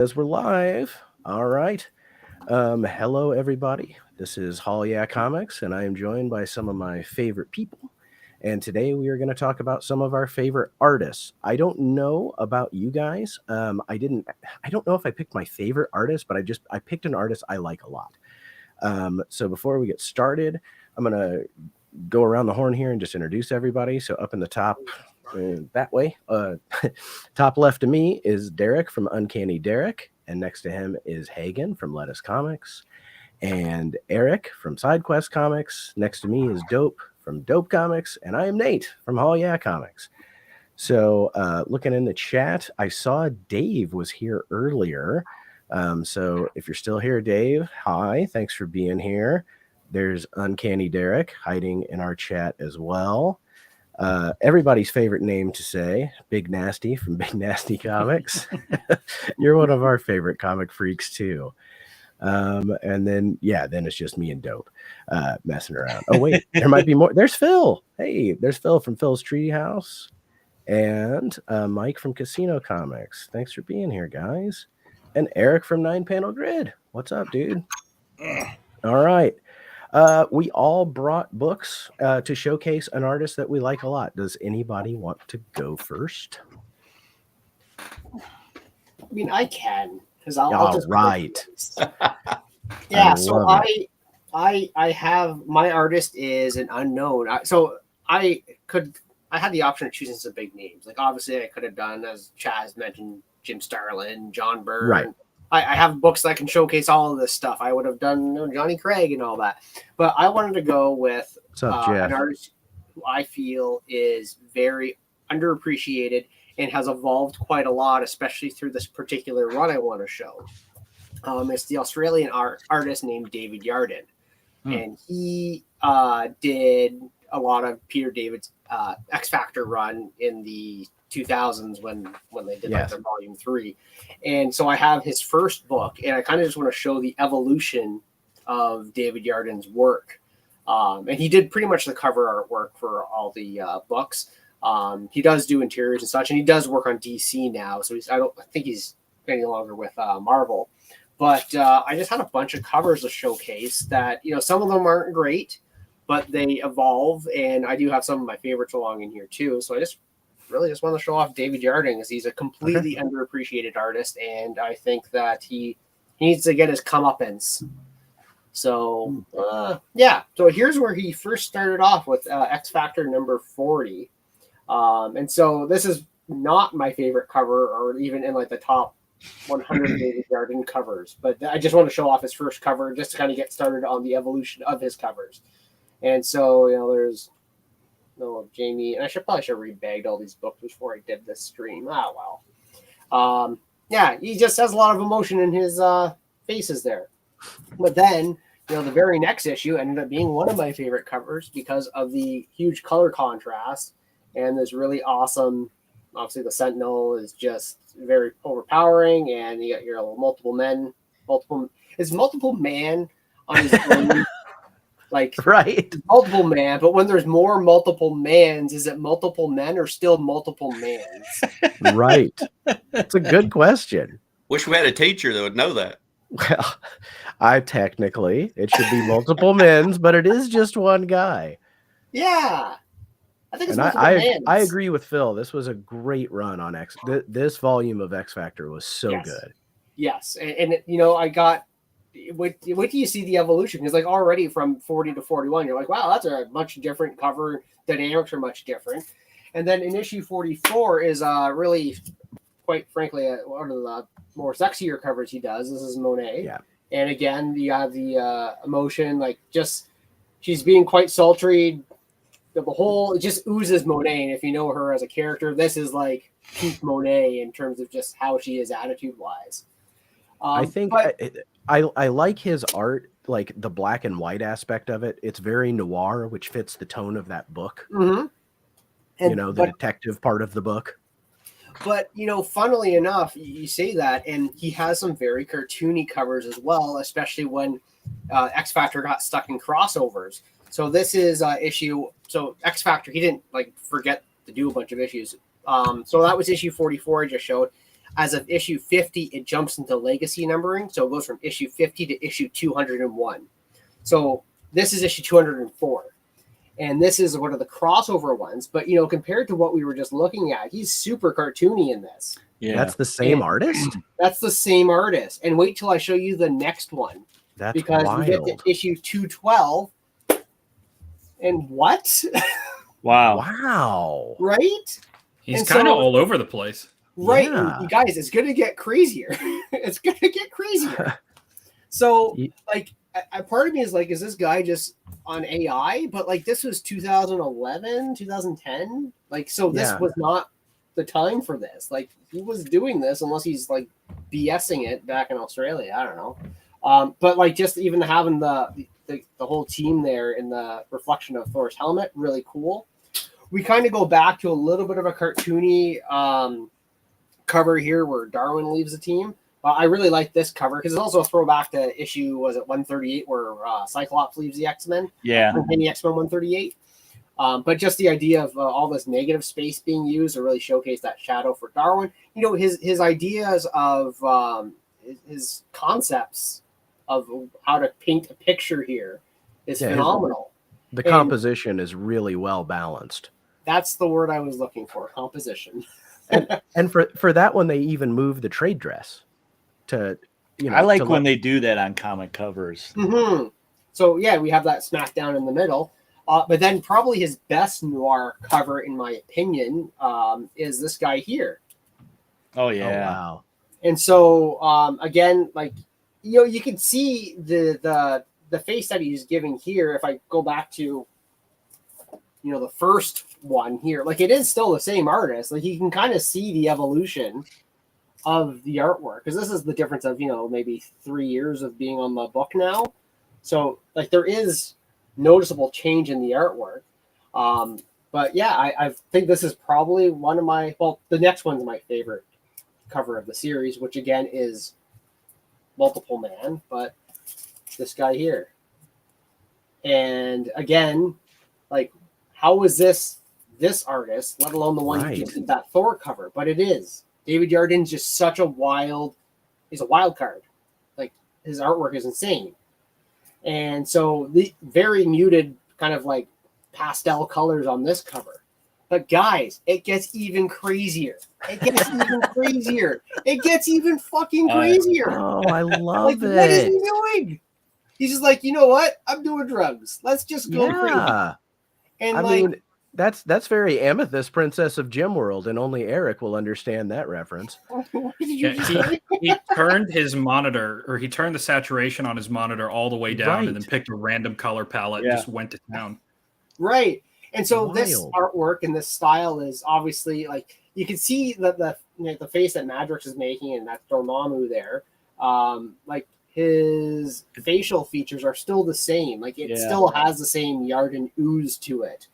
As we're live. All right. Hello, everybody. This is Hall Yeah Comics, and I am joined by some of my favorite people. And today we are going to talk about some of our favorite artists. I don't know about you guys. I don't know if I picked my favorite artist, but I picked an artist I like a lot. So before we get started, I'm going to go around the horn here and just introduce everybody. So up in the top, that way, top left of me is Derek from Uncanny Derek, and next to him is Hagen from Lettuce Comics, and Eric from SideQuest Comics. Next to me is Dope from Dope Comics, and I am Nate from Hall Yeah Comics. So looking in the chat, I saw Dave was here earlier. So if you're still here, Dave, hi, thanks for being here. There's Uncanny Derek hiding in our chat as well. Everybody's favorite name to say, Big Nasty from Big Nasty Comics. You're one of our favorite comic freaks too. And then it's just me and Dope messing around. Oh wait, there might be more. There's Phil. Hey, there's Phil from Phil's Treehouse, and Mike from Casino Comics. Thanks for being here, guys. And Eric from 9-Panel Grid. What's up, dude? All right. We all brought books to showcase an artist that we like a lot. Does anybody want to go first? I mean, I can, because I'll just right. Yeah, so I have my artist is an unknown. I had the option of choosing some big names. Like obviously I could have done, as Chaz mentioned, Jim Starlin, John Byrne. Right. I have books that can showcase all of this stuff. I would have done Johnny Craig and all that. But I wanted to go with an artist who I feel is very underappreciated and has evolved quite a lot, especially through this particular run I want to show. It's the Australian artist named David Yardin. And he did a lot of Peter David's X Factor run in the 2000s when they did like their volume 3. And so I have his first book, and I kind of just want to show the evolution of David Yardin's work. And he did pretty much the cover artwork for all the books. He does do interiors and such, and he does work on DC now. So I think he's any longer with Marvel. But I just had a bunch of covers to showcase that, some of them aren't great, but they evolve. And I do have some of my favorites along in here too. So I just want to show off David Yardin, because he's a completely underappreciated artist. And I think that he needs to get his comeuppance. So, So here's where he first started off with X Factor number 40. And so this is not my favorite cover, or even in like the top 100 David Yardin covers, but I just want to show off his first cover just to kind of get started on the evolution of his covers. And so, there's Jamie, and I should rebagged all these books before I did this stream. He just has a lot of emotion in his faces there. But then, the very next issue ended up being one of my favorite covers because of the huge color contrast and this really awesome. Obviously, the Sentinel is just very overpowering, and you got your multiple man on his own, like right, multiple man. But when there's more multiple mans, is it multiple men or still multiple mans? Right, that's a good question. Wish we had a teacher that would know that. Well, it should be multiple men's, but it is just one guy. Yeah. I think it's I agree with Phil. This was a great run on X. This volume of X Factor was so good. Yes, and I got. Wait till you see the evolution, because like already from 40 to 41, you're like, wow, that's a much different cover. Dynamics are much different, and then in issue 44 is really, quite frankly, one of the more sexier covers he does. This is Monet. Yeah, and again, you have the emotion, like just she's being quite sultry. The whole, it just oozes Monet, and if you know her as a character, this is like peak Monet in terms of just how she is attitude-wise. I think I like his art, like the black and white aspect of it. It's very noir, which fits the tone of that book. Mm-hmm. And, the detective part of the book. But, funnily enough, you say that, and he has some very cartoony covers as well, especially when X Factor got stuck in crossovers. So this is issue. So X Factor, he didn't forget to do a bunch of issues. So that was issue 44 I just showed. As of issue 50, it jumps into legacy numbering. So it goes from issue 50 to issue 201. So this is issue 204. And this is one of the crossover ones. But, compared to what we were just looking at, he's super cartoony in this. Yeah. That's the same artist? That's the same artist. And wait till I show you the next one. That's because wild. We get to issue 212. And what? Wow. Right? He's kind of all over the place. Right. Yeah. And you guys, it's going to get crazier. It's going to get crazier. So, part of me is like, is this guy just on AI? But this was 2011, 2010. This was not the time for this. He was doing this unless he's BSing it back in Australia. I don't know. But just even having the whole team there in the reflection of Thor's helmet, really cool. We kind of go back to a little bit of a cartoony cover here where Darwin leaves the team. I really like this cover because it's also a throwback to issue, was it 138, where Cyclops leaves the X-Men? Yeah. In the X-Men 138. But just the idea of all this negative space being used to really showcase that shadow for Darwin. His ideas of his concepts of how to paint a picture here is phenomenal. The composition is really well balanced. That's the word I was looking for, composition. and for that one, they even moved the trade dress to, I like when they do that on comic covers. Mm-hmm. So yeah, we have that smackdown in the middle. But then probably his best noir cover, in my opinion, is this guy here. Oh yeah. Oh, wow. And so again, you can see the face that he's giving here. If I go back to the first one here, it is still the same artist. You can kind of see the evolution of the artwork, because this is the difference of maybe 3 years of being on the book now. So there is noticeable change in the artwork. But yeah, I think this is probably one of my, the next one's my favorite cover of the series, which again is Multiple Man, but this guy here. And again, how is this artist, let alone the one who just did that Thor cover? But it is. David Yardin's just such he's a wild card. His artwork is insane. And so the very muted kind of pastel colors on this cover. But guys, it gets even crazier. It gets even crazier. It gets even fucking crazier. Oh, I love it. What is he doing? He's just you know what? I'm doing drugs. Let's just go crazy. And I mean, that's very Amethyst Princess of Gem World, and only Eric will understand that reference. He turned his monitor, or he turned the saturation on his monitor all the way down, and then picked a random color palette and just went to town. Right. And so this artwork and this style is obviously you can see the face that Madrox is making, and that's Dormammu there. His facial features are still the same. It still has the same Yardin ooze to it.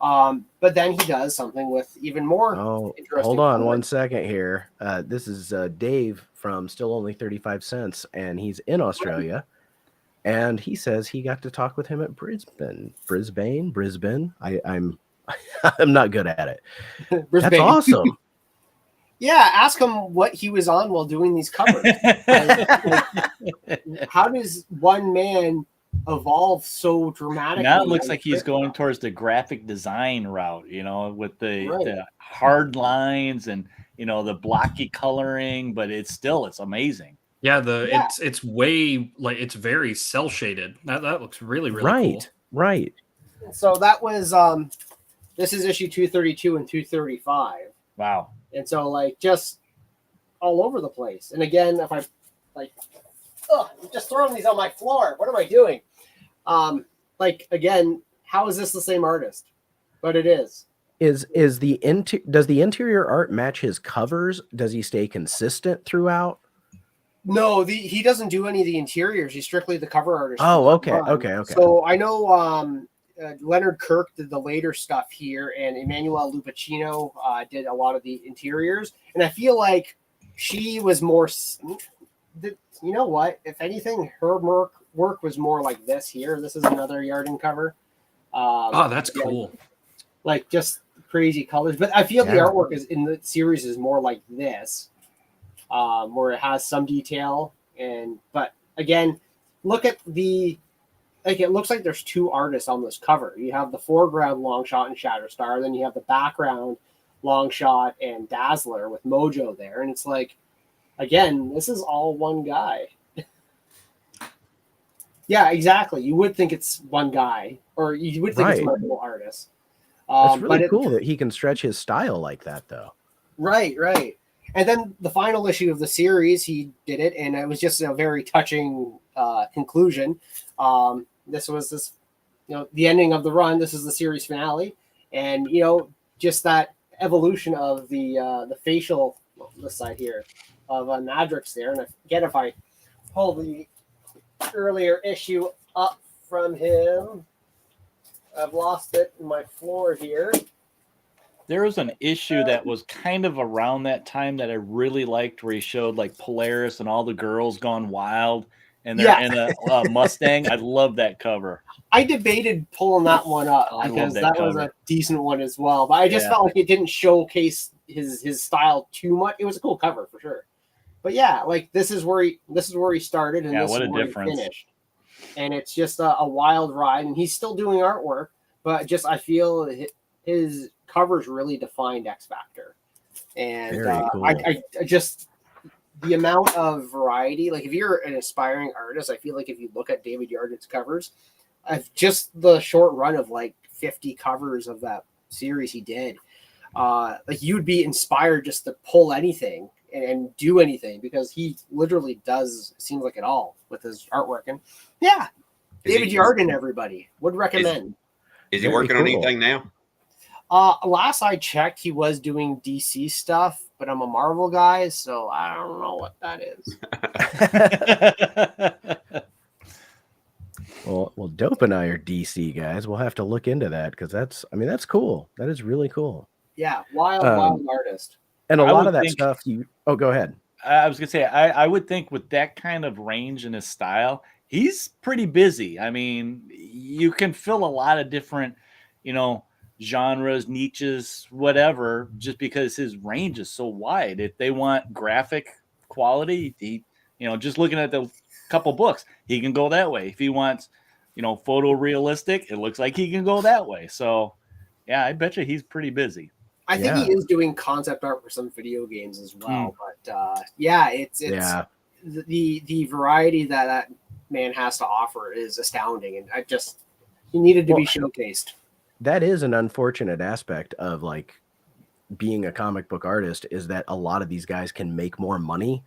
But then he does something with even more. Oh, hold on 1 second here. This is Dave from Still Only 35 Cents, and he's in Australia. And he says he got to talk with him at Brisbane. I'm not good at it. That's awesome. Yeah, ask him what he was on while doing these covers. How does one man evolve so dramatically? Now it looks like he's going towards the graphic design route, with the hard lines and the blocky coloring, but it's amazing. Yeah, it's way it's very cell shaded. That looks really cool. Right. So that was this is issue 232 and 235. Wow. And so just all over the place. And again, if I I'm just throwing these on my floor. What am I doing? Again, how is this the same artist? But it is. Does the interior art match his covers? Does he stay consistent throughout? No, he doesn't do any of the interiors. He's strictly the cover artist. Oh, okay. So I know Leonard Kirk did the later stuff here, and Emmanuel Lupacino did a lot of the interiors. And I feel like she was more. You know what? If anything, her work was more like this here. This is another Yardin cover. That's cool. Just crazy colors, but I feel the artwork is in the series is more like this. where it has some detail. But again, look at it looks like there's two artists on this cover. You have the foreground Longshot and Shatterstar, then you have the background Longshot and Dazzler with Mojo there. And it's like, again, this is all one guy. Yeah, exactly. You would think it's one guy, or you would think it's multiple artists. It's really cool that he can stretch his style like that, though. Right. And then the final issue of the series, he did it, and it was just a very touching conclusion. This was the ending of the run. This is the series finale, and just that evolution of the facial, this side here, of Madrix there. And again, if I pull the earlier issue up from him, I've lost it in my floor here. There was an issue that was kind of around that time that I really liked, where he showed like Polaris and all the girls gone wild, and they're in a Mustang. I love that cover. I debated pulling that one up because that was a decent one as well, but I just felt like it didn't showcase his style too much. It was a cool cover for sure. But yeah, like this is where he started, and this is where he finished. And it's just a wild ride, and he's still doing artwork, but just I feel his covers really defined X Factor. And cool. I just the amount of variety, like if you're an aspiring artist, I feel like if you look at David Yardney's covers, just the short run of like 50 covers of that series he did, like you'd be inspired just to pull anything and do anything, because he literally does, seems like it all with his artwork. And yeah, David Yardney, everybody would recommend. Is he working on anything now? Last I checked, he was doing DC stuff, but I'm a Marvel guy, so I don't know what that is. Well, Dope and I are DC guys. We'll have to look into that, because that's cool. That is really cool. Yeah, wild artist. And a lot of that stuff go ahead. I was gonna say, I would think with that kind of range in his style, he's pretty busy. I mean, you can fill a lot of different, genres, niches, whatever, just because his range is so wide. If they want graphic quality, just looking at the couple books, he can go that way. If he wants, photorealistic, it looks like he can go that way. So yeah, I bet you he's pretty busy. I think he is doing concept art for some video games as well. But it's the variety that man has to offer is astounding, and he needed to be showcased. That is an unfortunate aspect of like being a comic book artist, is that a lot of these guys can make more money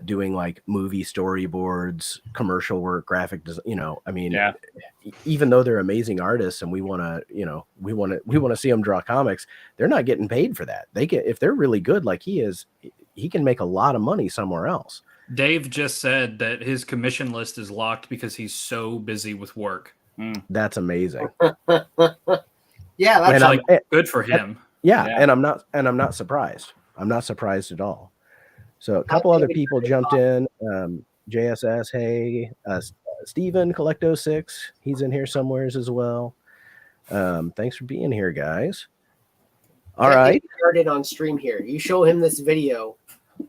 doing like movie storyboards, commercial work, graphic design. Even though they're amazing artists and we want to see them draw comics, they're not getting paid for that. If they're really good like he is, he can make a lot of money somewhere else. Dave just said that his commission list is locked because he's so busy with work. That's amazing. Yeah, that's good for him. And I'm not surprised. I'm not surprised at all. So a couple other people jumped in. JSS, hey, Steven, Collecto6, he's in here somewheres as well. Thanks for being here, guys. All right. Started on stream here. You show him this video,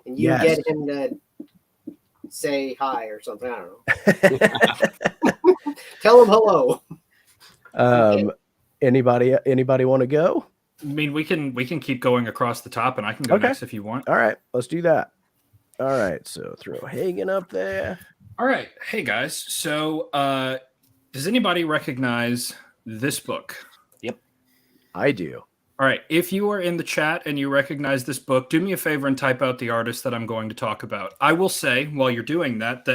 and you get him to say hi or something. I don't know. Tell him hello. Anybody want to go? I mean, we can keep going across the top, and I can go next if you want. All right, let's do that. All right, so throw Hagen up there. All right, hey guys. So, does anybody recognize this book? Yep, I do. All right, if you are in the chat and you recognize this book, do me a favor and type out the artist that I'm going to talk about. I will say, while you're doing that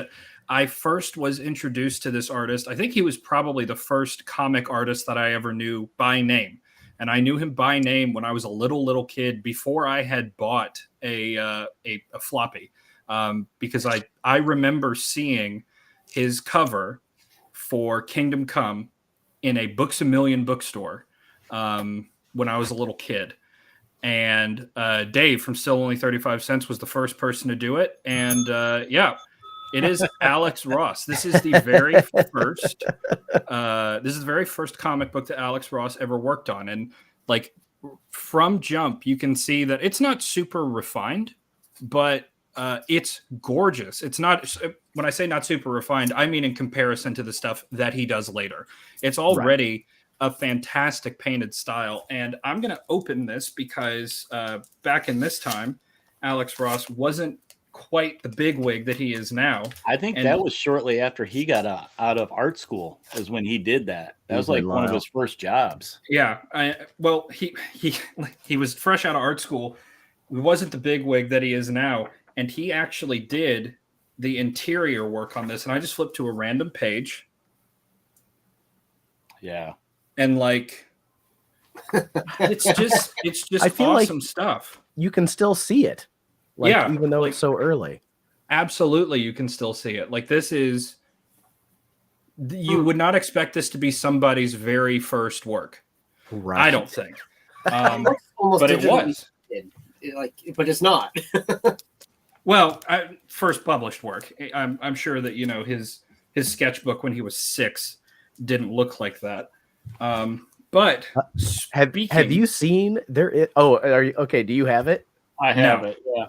I first was introduced to this artist. I think he was probably the first comic artist that I ever knew by name. And I knew him by name when I was a little kid, before I had bought a floppy, because I remember seeing his cover for Kingdom Come in a Books A Million bookstore when I was a little kid. And Dave from Still Only 35 Cents was the first person to do it. And it is Alex Ross. This is the very first. This is the very first comic book that Alex Ross ever worked on, and like from jump, you can see that it's not super refined, but It's gorgeous. It's not, when I say not super refined, I mean in comparison to the stuff that he does later. It's already a fantastic painted style. And I'm going to open this because back in this time, Alex Ross wasn't quite the bigwig that he is now. I think that was shortly after he got out of art school is when he did that. That was like one of his first jobs. Yeah. Well, he was fresh out of art school. He wasn't the bigwig that he is now. And he actually did the interior work on this. And I just flipped to a random page. Yeah. And like, it's just I feel awesome like stuff. You can still see it. Like, yeah. Even though it's so early. Absolutely. You can still see it. Like this is, you would not expect this to be somebody's very first work. Right. I don't think. But it was. But it's not. Well, first published work. I'm sure that his sketchbook when he was 6 didn't look like that. But have you seen there? Are you okay? Do you have it? I have it. Yeah,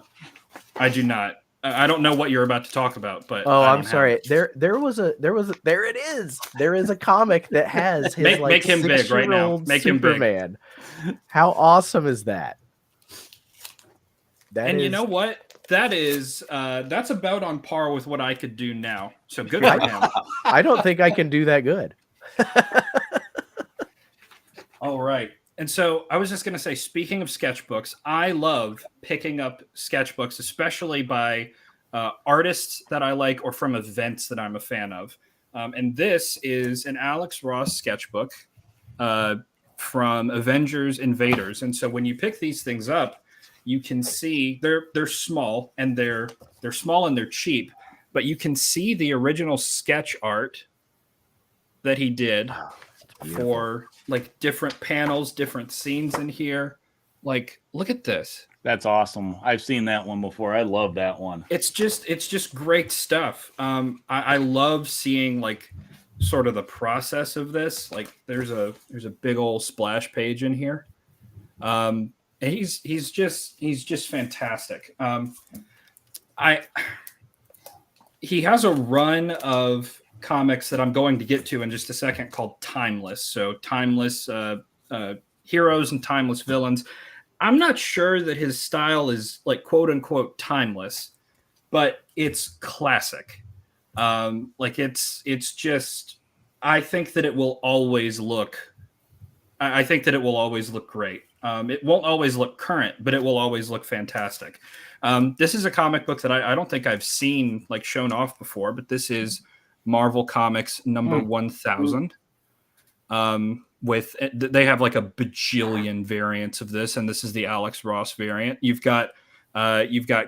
I do not. I don't know what you're about to talk about, but I'm sorry. There it is. There is a comic that has his make him big right now. Make Superman. Him big. How awesome is that? You know what? That is that's about on par with what I could do now. So good for him. I don't think I can do that good. All right. And so I was just going to say, speaking of sketchbooks, I love picking up sketchbooks, especially by artists that I like or from events that I'm a fan of. And this is an Alex Ross sketchbook from Avengers Invaders. And so when you pick these things up, you can see they're small and they're small and they're cheap, but you can see the original sketch art that he did for like different panels, different scenes in here. Like, look at this. That's awesome. I've seen that one before. I love that one. It's just great stuff. I love seeing like sort of the process of this. Like there's a big old splash page in here. And he's just fantastic. He has a run of comics that I'm going to get to in just a second called Timeless. So Timeless heroes and timeless villains. I'm not sure that his style is like quote unquote timeless, but it's classic. Like it's just, I think that it will always look great. It won't always look current, but it will always look fantastic. This is a comic book that I don't think I've seen like shown off before, but this is Marvel Comics number 1000. They have like a bajillion variants of this, and this is the Alex Ross variant. You've got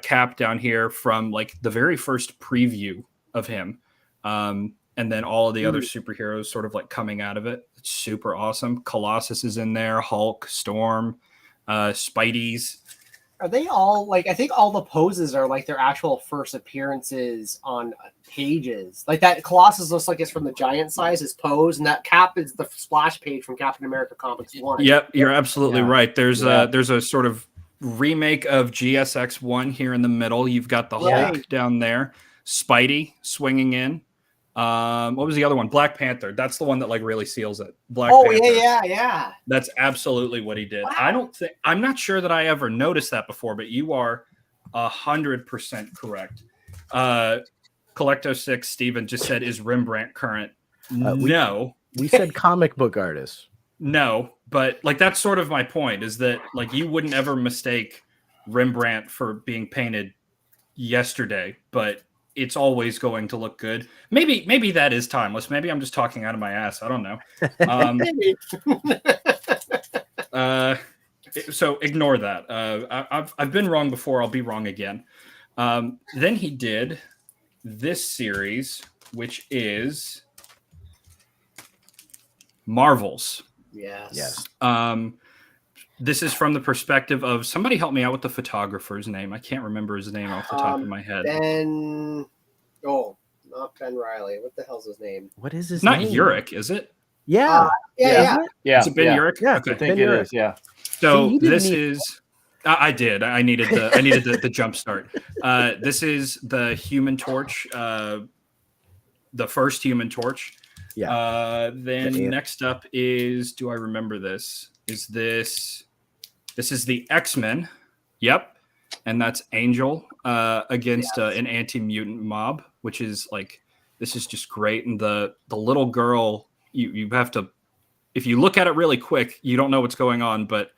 Cap down here from like the very first preview of him. And then all of the other superheroes sort of like coming out of it. It's super awesome. Colossus is in there, Hulk, Storm, Spidey's. Are they all like, I think all the poses are like their actual first appearances on pages. Like that Colossus looks like it's from the giant size, his pose, and that Cap is the splash page from Captain America Comics 1. Yep, you're absolutely right. There's a sort of remake of GSX1 here in the middle. You've got the Hulk down there, Spidey swinging in. What was the other one? Black Panther. That's the one that like really seals it. Panther. Yeah. That's absolutely what he did. Wow. I'm not sure that I ever noticed that before, but you are 100% correct. Collecto6 Steven just said, is Rembrandt current? No. We said comic book artist. No, but like that's sort of my point, is that like you wouldn't ever mistake Rembrandt for being painted yesterday, but it's always going to look good. Maybe that is timeless. Maybe I'm just talking out of my ass. I don't know. So ignore that. I've been wrong before. I'll be wrong again. Then he did this series, which is Marvels. Yes. This is from the perspective of somebody help me out with the photographer's name. I can't remember his name off the top of my head. Not Ben Riley. What the hell's his name? What is his name? Not Urich, is it? Yeah. Is it Ben Urich? Yeah, okay. I think it is. Yeah. So this is I did. I needed the jump start. This is the Human Torch, the first Human Torch. Yeah. Then next up is, do I remember this? This is the X-Men. Yep. And that's Angel against an anti-mutant mob, which is like, this is just great. And the little girl, you have to, if you look at it really quick, you don't know what's going on, but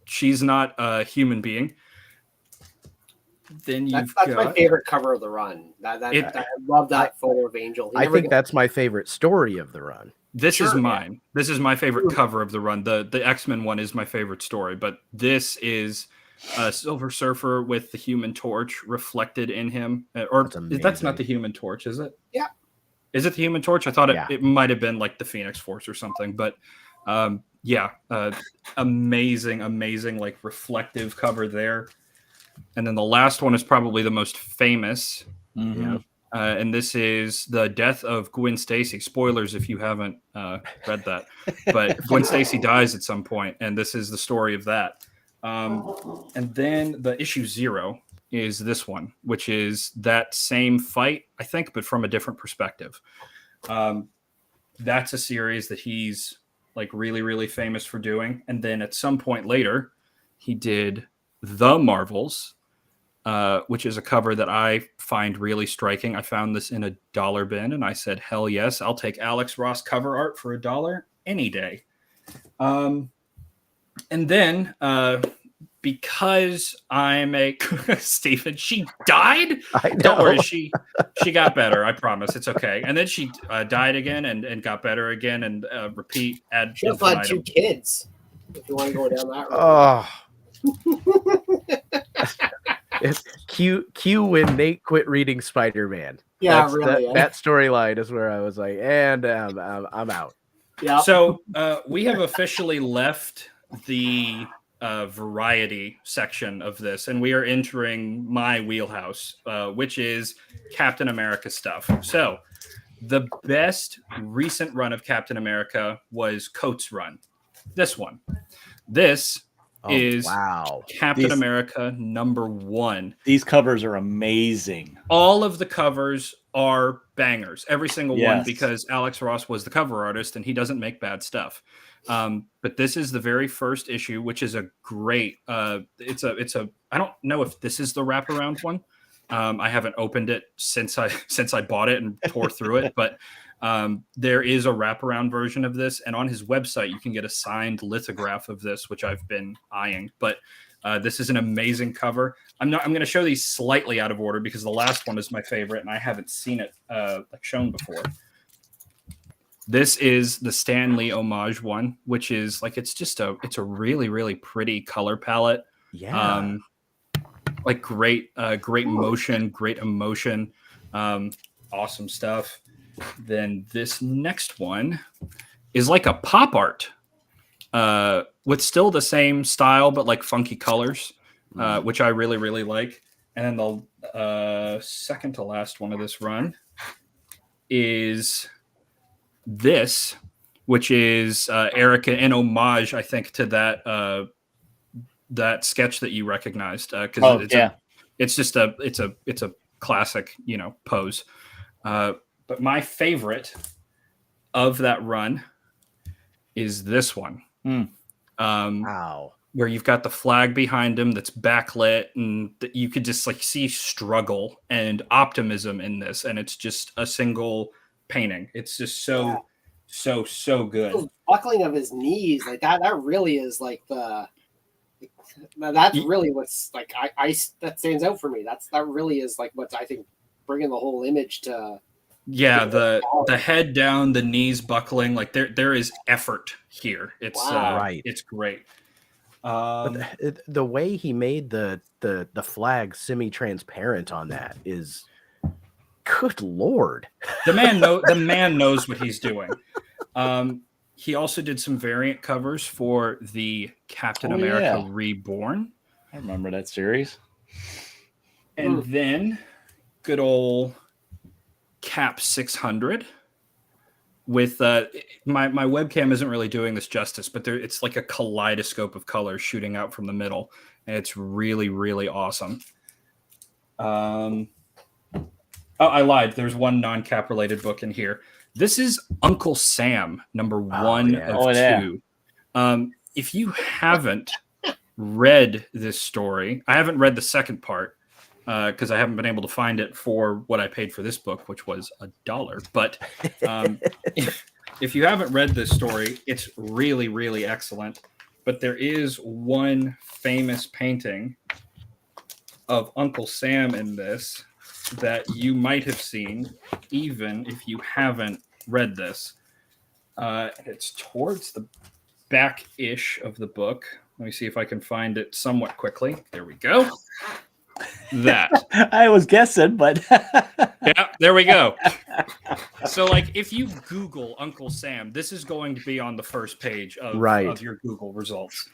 she's not a human being. Then that's my favorite cover of the run. I love that photo of Angel. I think that's my favorite story of the run. This is mine. Yeah. This is my favorite cover of the run. The X-Men one is my favorite story, but this is Silver Surfer with the Human Torch reflected in him. Or that's not the Human Torch, is it? Yeah. Is it the Human Torch? I thought it might have been like the Phoenix Force or something, but amazing, like reflective cover there. And then the last one is probably the most famous. Mm-hmm. And this is the death of Gwen Stacy. Spoilers if you haven't read that. But Gwen Stacy dies at some point, and this is the story of that. And then the issue 0 is this one, which is that same fight, I think, but from a different perspective. That's a series that he's like really, really famous for doing. And then at some point later, he did The Marvels, which is a cover that I find really striking. I found this in a dollar bin, and I said, hell yes, I'll take Alex Ross cover art for $1 any day. And then because I'm a Stephen, she died. Don't worry, she got better. I promise, it's okay. And then she died again and got better again, and repeat. She has had 2 kids. If you want to go down that road. It's Q when Nate quit reading Spider-Man. Yeah, really. That storyline is where I was like, and I'm out. Yeah. So we have officially left the variety section of this, and we are entering my wheelhouse, which is Captain America stuff. So the best recent run of Captain America was Coates' run. This one. This is Captain America #1. These covers are amazing. All of the covers are bangers, every single one, because Alex Ross was the cover artist and he doesn't make bad stuff. But this is the very first issue, which is a great. It's a. I don't know if this is the wraparound one. I haven't opened it since I bought it and tore through it, but. There is a wraparound version of this, and on his website you can get a signed lithograph of this, which I've been eyeing. But this is an amazing cover. I'm going to show these slightly out of order because the last one is my favorite, and I haven't seen it like shown before. This is the Stan Lee homage one, which is like it's a really, really pretty color palette. Yeah. Like great motion, great emotion, awesome stuff. Then this next one is like a pop art with still the same style, but like funky colors, which I really, really like. And then the second to last one of this run is this, which is Erica in homage, I think, to that sketch that you recognized. Because it's a classic, pose. But my favorite of that run is this one. Wow. Where you've got the flag behind him that's backlit, and you could just like see struggle and optimism in this. And it's just a single painting. It's just so good. The buckling of his knees, like that really is like that's really what's like that stands out for me. That really is like what I think bringing the whole image to. Yeah, the head down, the knees buckling, like there is effort here. It's right. It's great. But the way he made the flag semi-transparent on that is, good Lord. The man knows what he's doing. He also did some variant covers for the Captain America Reborn. I remember that series. And then good old Cap 600, with my webcam isn't really doing this justice, but it's like a kaleidoscope of colors shooting out from the middle, and it's really, really awesome. Oh, I lied. There's one non-cap related book in here. This is Uncle Sam, number 1 of 2. If you haven't read this story, I haven't read the second part because I haven't been able to find it for what I paid for this book, which was $1. But if you haven't read this story, it's really, really excellent. But there is one famous painting of Uncle Sam in this that you might have seen, even if you haven't read this. It's towards the back-ish of the book. Let me see if I can find it somewhat quickly. There we go. That. I was guessing, but yeah, there we go. So, like, if you Google Uncle Sam, this is going to be on the first page of your Google results.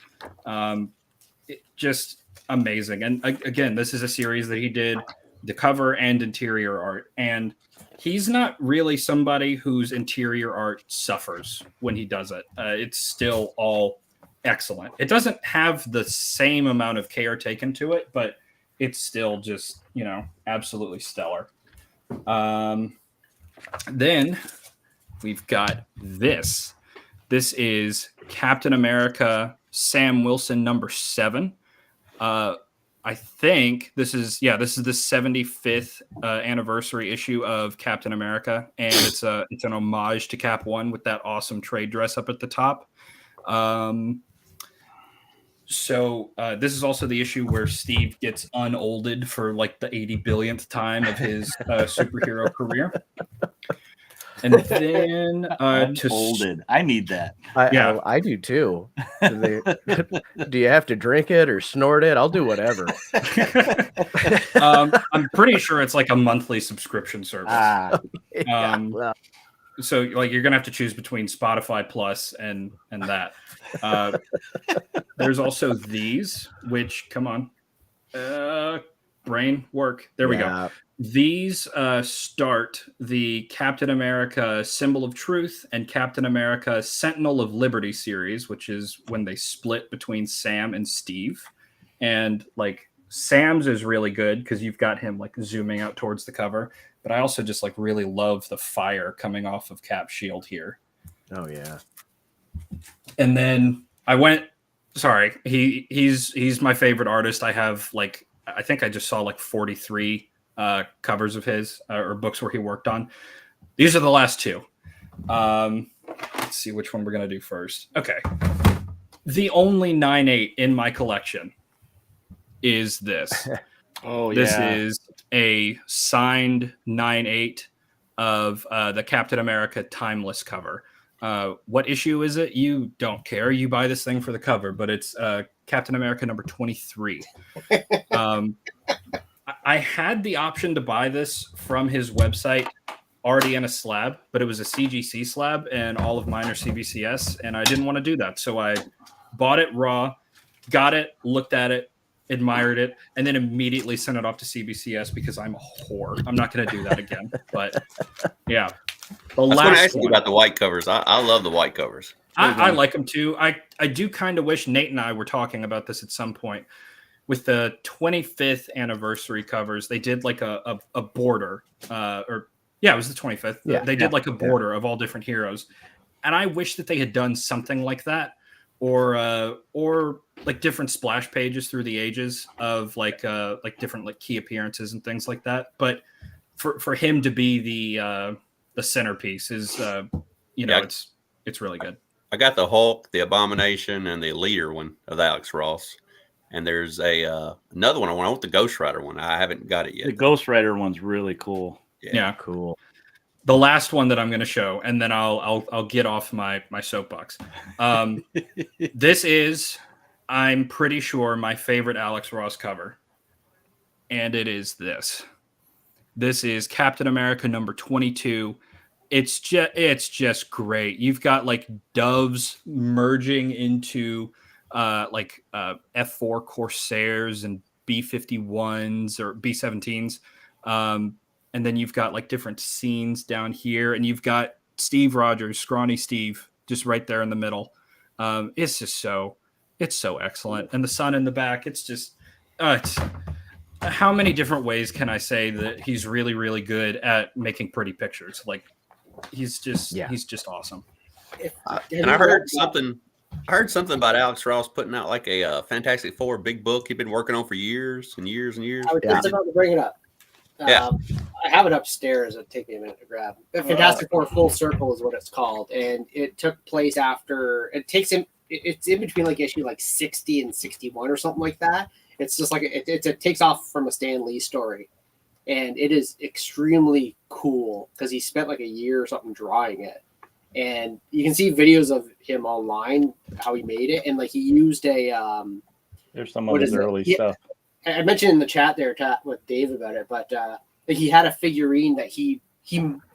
Just amazing. And again, this is a series that he did the cover and interior art. And he's not really somebody whose interior art suffers when he does it. It's still all excellent. It doesn't have the same amount of care taken to it, but it's still just, absolutely stellar. Then we've got this. This is Captain America Sam Wilson number 7. I think this is the 75th anniversary issue of Captain America, and it's an homage to Cap 1 with that awesome trade dress up at the top. So this is also the issue where Steve gets unolded for like the 80 billionth time of his superhero career. And then unolded. I need that. I do too. Do you have to drink it or snort it? I'll do whatever. I'm pretty sure it's like a monthly subscription service. So like you're gonna have to choose between Spotify Plus and that. There's also these, which come on, brain work. There we go. These start the Captain America Symbol of Truth and Captain America Sentinel of Liberty series, which is when they split between Sam and Steve. And like Sam's is really good because you've got him like zooming out towards the cover. But I also just like really love the fire coming off of Cap's shield here. Oh yeah. And then he's my favorite artist. I have I think I just saw 43 covers of his or books where he worked on. These are the last 2. Let's see which one we're going to do first. Okay. The only 9/8 in my collection is this. This is a signed 9/8 of the Captain America Timeless cover. What issue is it? You don't care. You buy this thing for the cover, but it's Captain America number 23. I had the option to buy this from his website already in a slab, but it was a CGC slab and all of mine are CBCS, and I didn't want to do that. So I bought it raw, got it, looked at it, admired it, and then immediately sent it off to CBCS because I'm a whore. I'm not going to do that again. But yeah. I was going to ask you about the white covers. I love the white covers. I like them too. I do kind of wish Nate and I were talking about this at some point. With the 25th anniversary covers, they did like a border, it was the 25th. Yeah, they did like a border of all different heroes, and I wish that they had done something like that, or like different splash pages through the ages of like different like key appearances and things like that. But for him to be the centerpiece is it's really good. I got the Hulk, the Abomination, and the Leader one of Alex Ross. And there's another one I want the Ghost Rider one. I haven't got it yet. The Ghost Rider one's really cool. Yeah, cool. The last one that I'm going to show, and then I'll get off my soapbox. This is, I'm pretty sure, my favorite Alex Ross cover, and it is this. This is Captain America number 22. It's just great. You've got like doves merging into F4 Corsairs and B-51s or B-17s. And then you've got like different scenes down here, and you've got Steve Rogers, Scrawny Steve, just right there in the middle. It's just so excellent. And the sun in the back, it's just, it's, how many different ways can I say that he's really, really good at making pretty pictures? Like he's just awesome. And I heard something about Alex Ross putting out like a Fantastic Four big book he'd been working on for years and years and years. I was just about to bring it up. Yeah. I have it upstairs. It'll take me a minute to grab. The Fantastic Four Full Circle is what it's called, and it took place after. It takes him. It's in between like issue like 60 and 61 or something like that. It's just like it takes off from a Stan Lee story, and it is extremely cool because he spent like a year or something drawing it, and you can see videos of him online how he made it, and like he used a. There's some of his early stuff. I mentioned in the chat there with Dave about it, but he had a figurine that he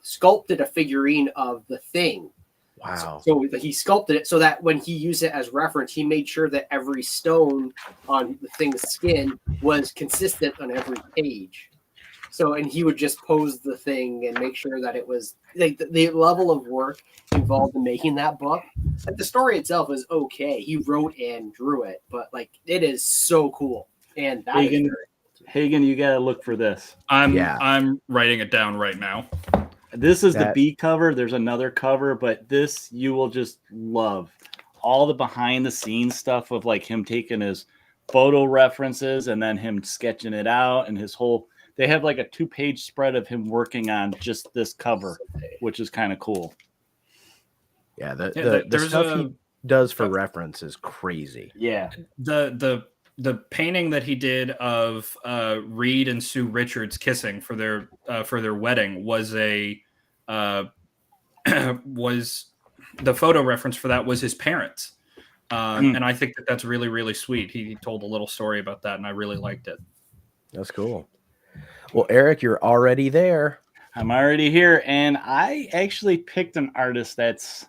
sculpted a figurine of the Thing. Wow. So he sculpted it so that when he used it as reference, he made sure that every stone on the Thing's skin was consistent on every page. So, and he would just pose the Thing and make sure that it was like the level of work involved in making that book. Like the story itself is okay. He wrote and drew it, but like it is so cool. And that Hagen, you gotta look for this. I'm writing it down right now. This is the B cover. There's another cover, but this you will just love. All the behind the scenes stuff of like him taking his photo references and then him sketching it out and his whole. They have like a 2-page spread of him working on just this cover, which is kind of cool. Yeah, the stuff he does for reference is crazy. Yeah, the painting that he did of Reed and Sue Richards kissing for their wedding was was the photo reference for that was his parents, and I think that's really, really sweet. He told a little story about that, and I really liked it. That's cool. Well, Eric, you're already there. I'm already here, and I actually picked an artist that's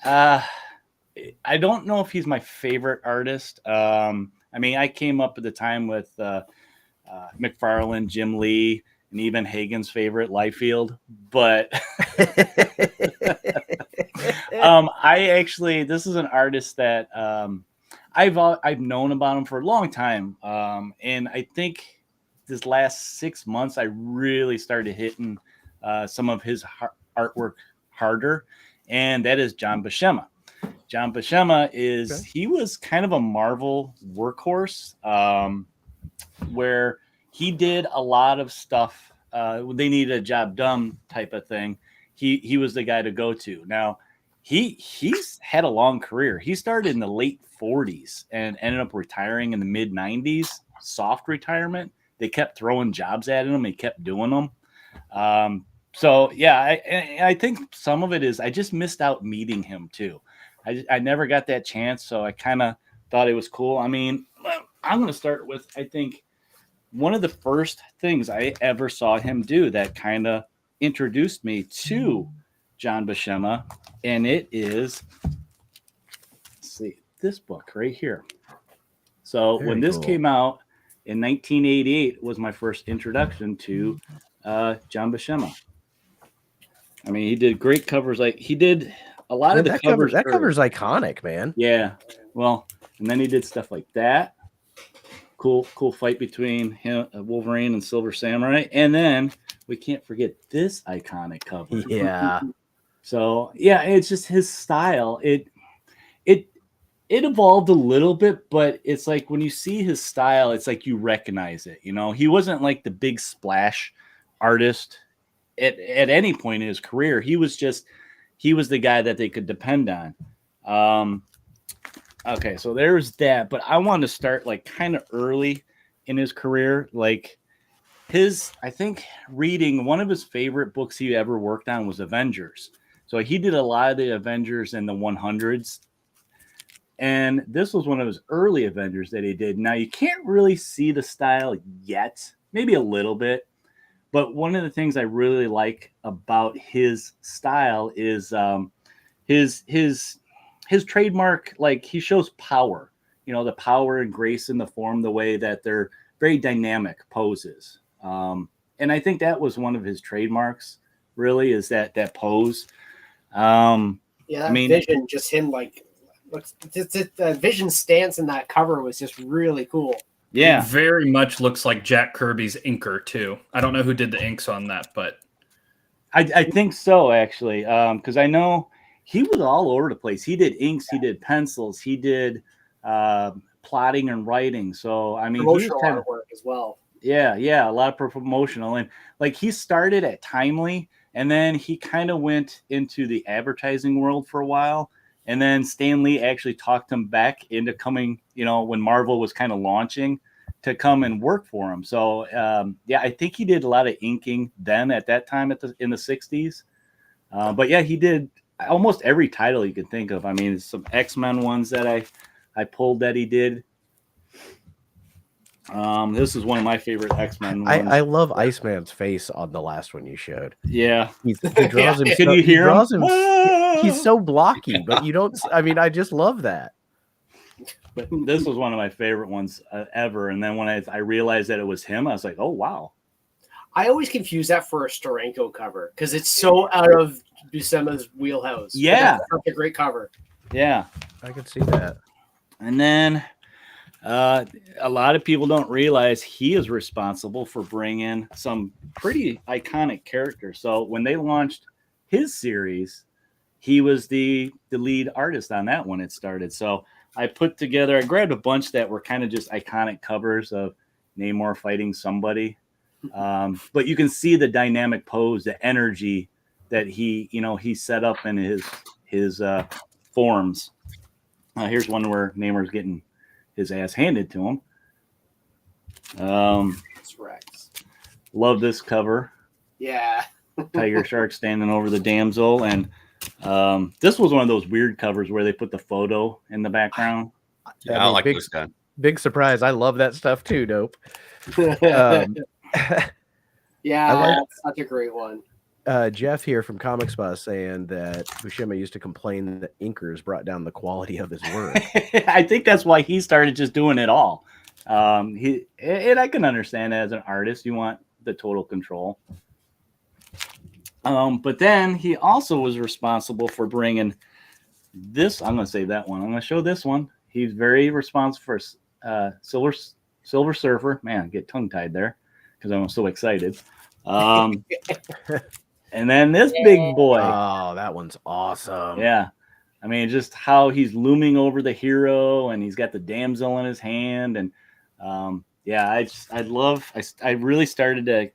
I don't know if he's my favorite artist. I mean, I came up at the time with McFarlane, Jim Lee, and even Hagen's favorite, Liefeld. But this is an artist that I've known about him for a long time, and I think this last 6 months I really started hitting some of his artwork harder, and that is John Buscema. John Buscema he was kind of a Marvel workhorse, where he did a lot of stuff. They needed a job done type of thing. He was the guy to go to. Now he's had a long career. He started in the late 40s and ended up retiring in the mid 90s, soft retirement. They kept throwing jobs at him. He kept doing them. So yeah, I think some of it is I just missed out meeting him too. I never got that chance, so I kind of thought it was cool. I mean, I'm going to start with, I think, one of the first things I ever saw him do that kind of introduced me to John Buscema, and it is, let's see, this book right here. So when this came out in 1988 was my first introduction to John Buscema. I mean, he did great covers. Like he did a lot of the covers. That cover's iconic, man. Yeah. Well, and then he did stuff like that. Cool fight between him, Wolverine and Silver Samurai. And then we can't forget this iconic cover. Yeah. So yeah, it's just his style. It evolved a little bit, but it's like when you see his style, it's like you recognize it. You know, he wasn't like the big splash artist at any point in his career. He was the guy that they could depend on. Okay, so there's that, but I wanted to start like kind of early in his career. Like I think reading one of his favorite books he ever worked on was Avengers. So he did a lot of the Avengers in the 100s. And this was one of his early Avengers that he did. Now you can't really see the style yet, maybe a little bit. But one of the things I really like about his style is his trademark. Like he shows power, you know, the power and grace in the form, the way that they're very dynamic poses. And I think that was one of his trademarks, really, is that pose. Yeah, that I mean, Vision, just him like, the Vision stance in that cover was just really cool. yeah, It very much looks like Jack Kirby's inker too. I don't know who did the inks on that, but I think so actually, because I know he was all over the place. He did inks, he did pencils, he did plotting and writing. So I mean, he was Promotional kind of artwork as well. yeah, a lot of promotional, and like he started at Timely, and then he kind of went into the advertising world for a while, and then Stan Lee actually talked him back into coming, when Marvel was kind of launching, to come and work for him. So yeah, I think he did a lot of inking then at that time in the 60s. But yeah, he did almost every title you could think of. I mean, some X-Men ones that I pulled that he did. This is one of my favorite X-Men ones. I love Iceman's face on the last one you showed. Yeah. He draws him. Can you hear him? He's so blocky, but you don't. I mean, I just love that. But this was one of my favorite ones ever. And then when I realized that it was him, I was like, oh, wow. I always confuse that for a Steranko cover because it's so out of Buscema's wheelhouse. Yeah. That's such a great cover. Yeah. I can see that. And then a lot of people don't realize he is responsible for bringing some pretty iconic characters. So when they launched his series, he was the lead artist on that when it started. So I grabbed a bunch that were kind of just iconic covers of Namor fighting somebody. But you can see the dynamic pose, the energy that he set up in his forms. Here's one where Namor's getting his ass handed to him. That's Rex. Love this cover. Yeah. Tiger Shark standing over the damsel. And this was one of those weird covers where they put the photo in the background. Yeah, I like this guy. Big surprise. I love that stuff too, Dope. Yeah, that's such a great one. Jeff here from Comic Spot saying that Buscema used to complain that inkers brought down the quality of his work. I think that's why he started just doing it all. And I can understand that as an artist, you want the total control. But then he also was responsible for bringing this. I'm going to save that one. I'm going to show this one. He's very responsible for Silver Surfer. Man, I get tongue tied there because I'm so excited. And then this big boy. Oh, that one's awesome. Yeah. I mean, just how he's looming over the hero and he's got the damsel in his hand. And yeah, I really started to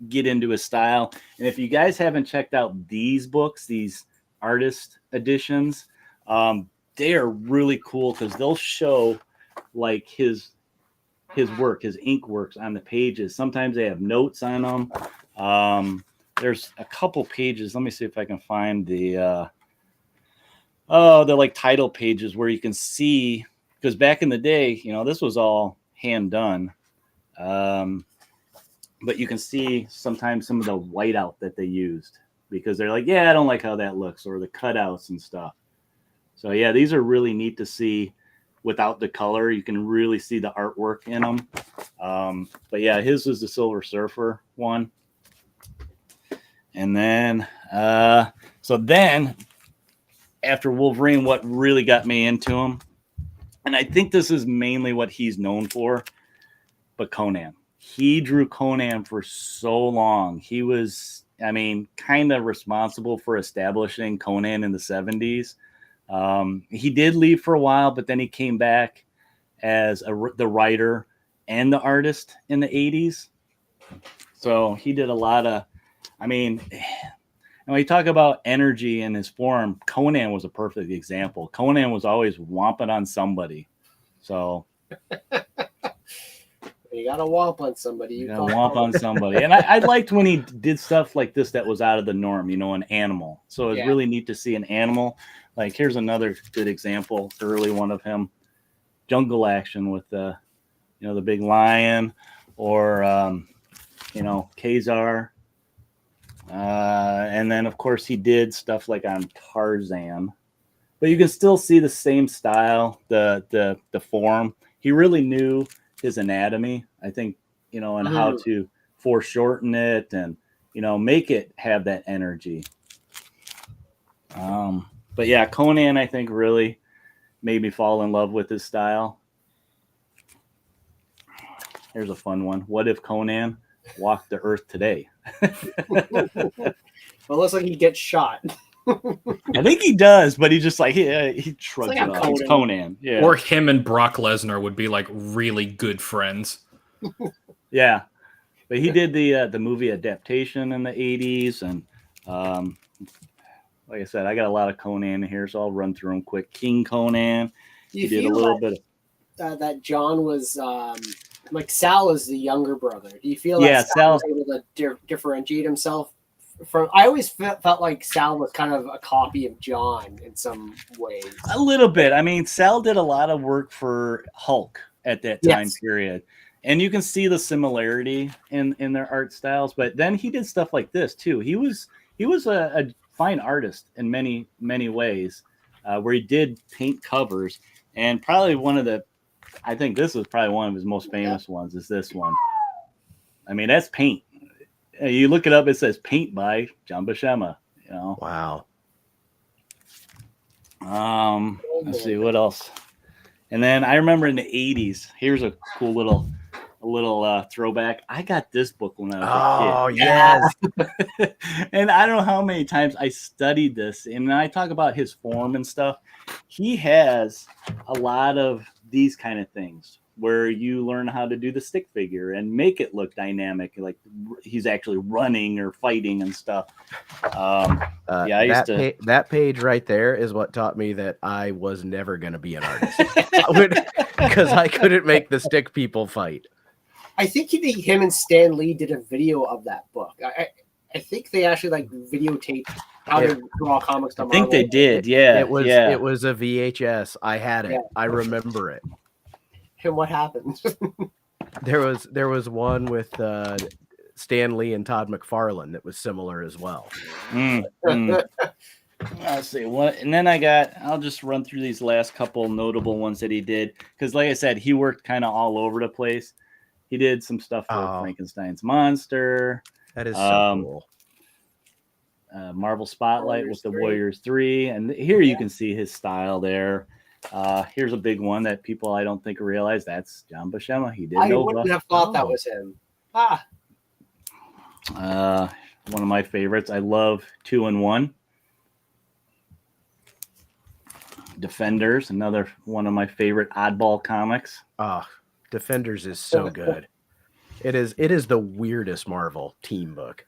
get into his style. And if you guys haven't checked out these books, these artist editions, they are really cool because they'll show like his work, his ink works on the pages. Sometimes they have notes on them. There's a couple pages. Let me see if I can find the like title pages where you can see, because back in the day, this was all hand done. But you can see sometimes some of the whiteout that they used because they're like, yeah, I don't like how that looks, or the cutouts and stuff. So yeah, these are really neat to see without the color. You can really see the artwork in them. But yeah, his was the Silver Surfer one. And then, so then after Wolverine, what really got me into him, and I think this is mainly what he's known for, but Conan. He drew Conan for so long. He was, kind of responsible for establishing Conan in the 70s. He did leave for a while, but then he came back as the writer and the artist in the 80s. So he did a lot of, and when you talk about energy in his form, Conan was a perfect example. Conan was always whomping on somebody. So you got to whomp on somebody. You got to whomp on somebody. And I liked when he did stuff like this that was out of the norm, an animal. So it's really neat to see an animal. Like here's another good example, early one of him, jungle action with the big lion, or Khazar. And then of course he did stuff like on Tarzan, but you can still see the same style, the form. He really knew his anatomy, I think, and how to foreshorten it and make it have that energy. But yeah, Conan, I think, really made me fall in love with his style. Here's a fun one. What if Conan walked the earth today? Well, it looks like he gets shot. I think he does, but he just like he shrugs like it off. It's Conan. Yeah. Or him and Brock Lesnar would be like really good friends. Yeah. But he did the movie adaptation in the 80s. And like I said, I got a lot of Conan in here, so I'll run through them quick. King Conan. You He did a feel little bit of that John was like Sal is the younger brother. Do you feel Yeah, that Sal was Sal- able to differentiate himself from? I always felt like Sal was kind of a copy of John in some ways. a little bit. I mean, Sal did a lot of work for Hulk at that time Yes. period. And you can see the similarity in their art styles. But then he did stuff like this too. He was a fine artist in many, many ways, where he did paint covers. And probably I think this was probably one of his most famous ones, is this one. I mean, that's paint. You look it up, it says paint by John Buscema, you know. Wow. Let's see what else. And then I remember in the 80s, here's a cool little throwback. I got this book when I was a kid. Yes. And I don't know how many times I studied this. And I talk about his form and stuff. He has a lot of these kind of things where you learn how to do the stick figure and make it look dynamic, like he's actually running or fighting and stuff. I used to. That page right there is what taught me that I was never going to be an artist because I couldn't make the stick people fight. I think him and Stan Lee did a video of that book. I think they actually like videotaped how to draw comics. I think they did. Yeah, it was a VHS. I had it. Yeah. I remember it. And what happened? There was one with Stan Lee and Todd McFarlane that was similar as well. Let's see what, and then I'll just run through these last couple notable ones that he did, because like I said, he worked kind of all over the place. He did some stuff for Frankenstein's Monster. That is so cool. Marvel Spotlight with the Warriors 3, and here you can see his style there. Here's a big one that people I don't think realize. That's John Buscema. He did. I wouldn't have thought that was him. One of my favorites. I love 2-in-1. Defenders, another one of my favorite oddball comics. Defenders is so good. It is the weirdest Marvel team book.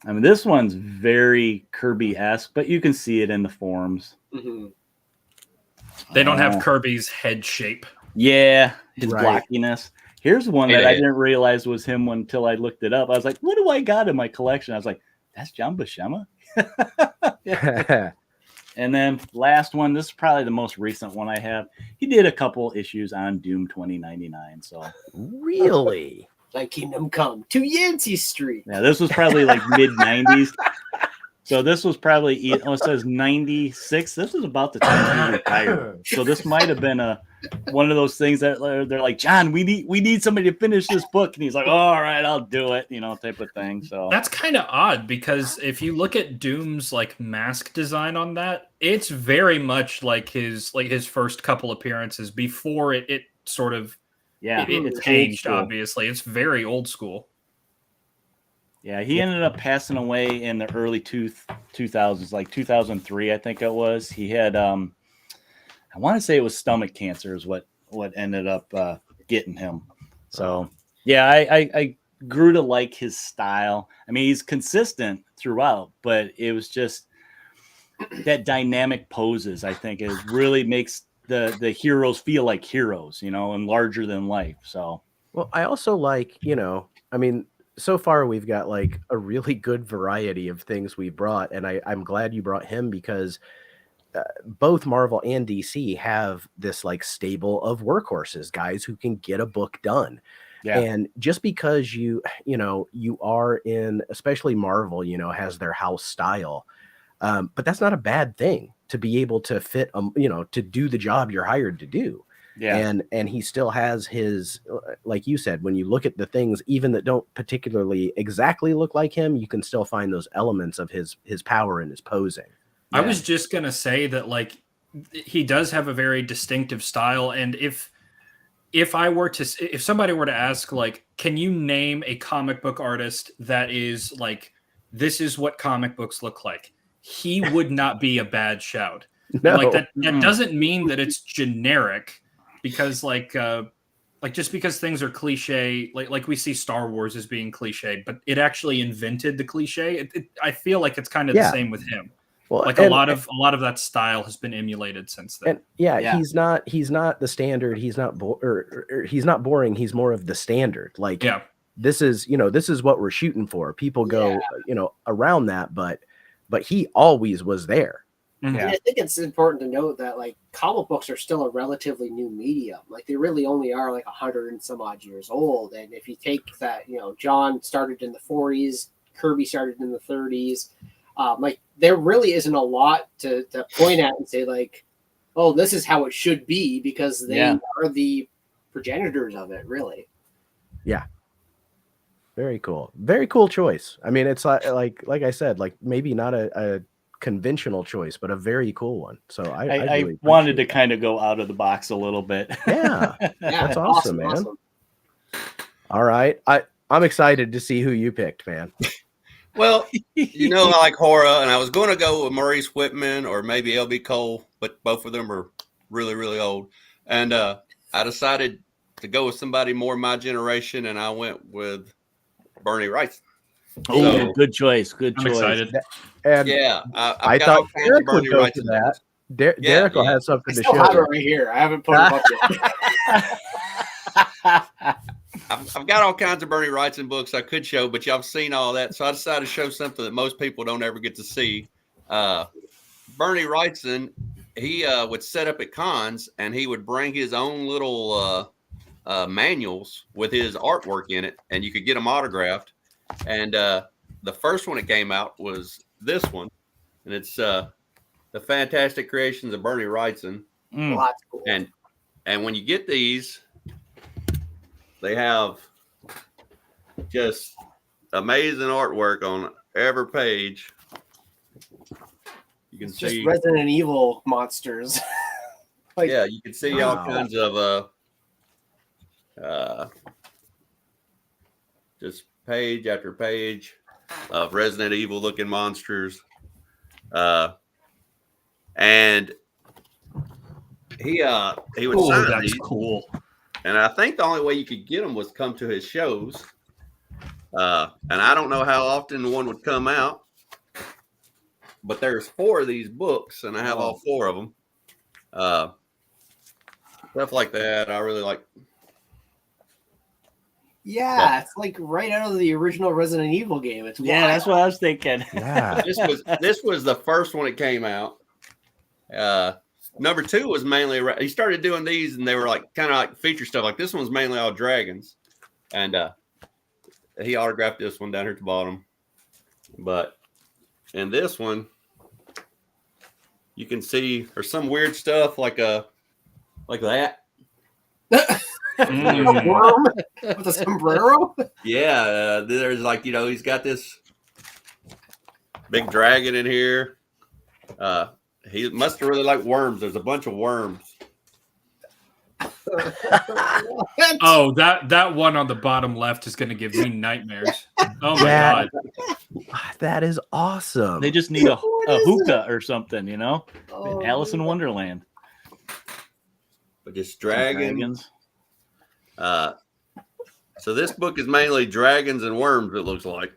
I mean, this one's very Kirby-esque, but you can see it in the forms. Mm-hmm. They don't have Kirby's head shape. Yeah, his blockiness. Here's one that I didn't realize was him until I looked it up. I was like, what do I got in my collection? I was like, that's John Buscema? And then last one, this is probably the most recent one I have. He did a couple issues on Doom 2099. So really? Thy kingdom come to Yancey Street. Yeah, this was probably like mid-90s. So this was probably, it says 96. This was about the time he retired. So this might have been one of those things that they're like, John, we need somebody to finish this book. And he's like, all right, I'll do it, type of thing. So that's kind of odd, because if you look at Doom's like mask design on that, it's very much like his first couple appearances before it sort of it changed. Obviously, it's very old school. Yeah, he ended up passing away in the early 2000s, like 2003, I think it was. He had, I want to say it was stomach cancer is what ended up getting him. So, yeah, I grew to like his style. I mean, he's consistent throughout, but it was just that dynamic poses, I think, it really makes the heroes feel like heroes, and larger than life. So, well, I also like, I mean, so far we've got like a really good variety of things we brought, and I'm glad you brought him, because both Marvel and DC have this like stable of workhorses, guys who can get a book done. Yeah. And just because you are in, especially Marvel, has their house style, but that's not a bad thing to be able to fit, to do the job you're hired to do. Yeah. And he still has his, like you said, when you look at the things, even that don't particularly exactly look like him, you can still find those elements of his power and his posing. I was just gonna say that like he does have a very distinctive style, and if somebody were to ask like, can you name a comic book artist that is like, this is what comic books look like, he would not be a bad shout. No. Like that doesn't mean that it's generic, because like just because things are cliche, like we see Star Wars as being cliche, but it actually invented the cliche. I feel like it's kind of the same with him. Well, like a lot of that style has been emulated since then. And he's not the standard. He's not he's not boring. He's more of the standard. Like this is what we're shooting for. People go around that, but he always was there. And I think it's important to note that like comic books are still a relatively new medium. Like they really only are like 100 and some odd years old. And if you take that, John started in the 40s, Kirby started in the 30s. Like there really isn't a lot to point at and say like, oh, this is how it should be, because they are the progenitors of it, really. Yeah. Very cool. Very cool choice. I mean, it's like I said, like maybe not a conventional choice, but a very cool one. So I really wanted to kind of go out of the box a little bit. Yeah. That's awesome, man. Awesome. All right. I'm excited to see who you picked, man. Well, I like horror, and I was going to go with Maurice Whitman or maybe L.B. Cole, but both of them are really, really old. And I decided to go with somebody more my generation, and I went with Bernie Wrightson. Oh, good choice. Good choice. I'm excited. And I thought Derek would go to that. Derek will have something to show. I have it right here. I haven't put it up yet. I've got all kinds of Bernie Wrightson books I could show, but y'all have seen all that. So I decided to show something that most people don't ever get to see. Bernie Wrightson, he would set up at cons, and he would bring his own little manuals with his artwork in it, and you could get them autographed. And the first one that came out was this one, and it's The Fantastic Creations of Bernie Wrightson. Well, that's cool. And when you get these, they have just amazing artwork on every page. You can see just Resident Evil monsters. You can see all kinds of just page after page of Resident Evil looking monsters. And he would sign these. Cool. And I think the only way you could get them was come to his shows. And I don't know how often one would come out, but there's 4 of these books, and I have all 4 of them. Stuff like that. I really like. Yeah, it's like right out of the original Resident Evil game. It's wild. That's what I was thinking. Yeah. This was the first one that came out. Number 2 was mainly, he started doing these, and they were like kind of like feature stuff. Like this one's mainly all dragons, and he autographed this one down here at the bottom. But in this one, you can see there's some weird stuff like that. A worm with a sombrero. Yeah, there's like he's got this big dragon in here. He must have really liked worms. There's a bunch of worms. Oh, that one on the bottom left is going to give me nightmares. Oh my god, that is awesome. They just need a hookah or something, Alice in Wonderland. But just dragons. So this book is mainly dragons and worms. It looks like.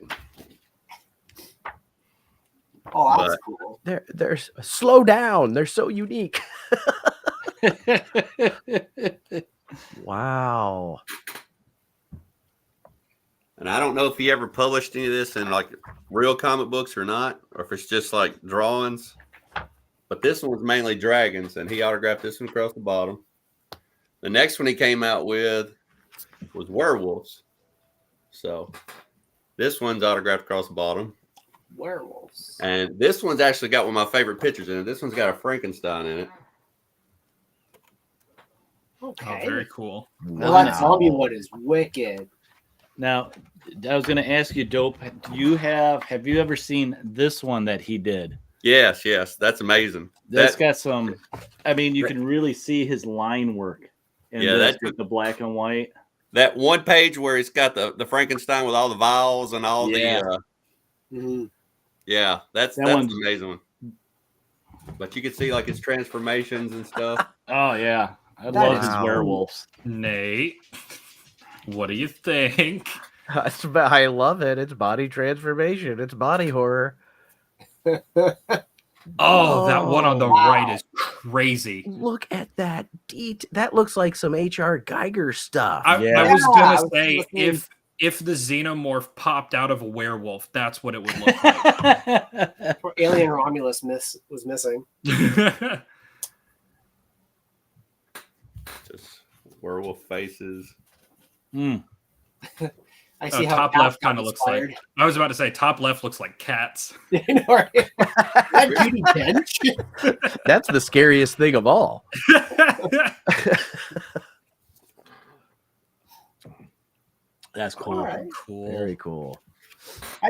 Oh, that's cool. They're slow down. They're so unique. Wow. And I don't know if he ever published any of this in like real comic books or not, or if it's just like drawings. But this one was mainly dragons, and he autographed this one across the bottom. The next one he came out with was werewolves. So this one's autographed across the bottom. Werewolves. And this one's actually got one of my favorite pictures in it. This one's got a Frankenstein in it. Okay. Oh, very cool. Well, that zombie one is wicked. Now, I was going to ask you, Dope, have you ever seen this one that he did? Yes, that's amazing. That's got some. I mean, you can really see his line work. In this with the black and white. That one page where it's got the Frankenstein with all the vials and all the. Yeah, that's an amazing one. But you can see like his transformations and stuff. Oh yeah, I love his werewolves. Nate, what do you think? I love it. It's body transformation. It's body horror. Oh, that one on the right is crazy. Look at that that looks like some H.R. Geiger stuff. I was gonna say if the xenomorph popped out of a werewolf, that's what it would look like. Alien Romulus was missing. Just werewolf faces. I see how top left kind of looks like. I was about to say top left looks like cats. That Judy Dench. That's the scariest thing of all. That's cool. Right. Cool. Very cool.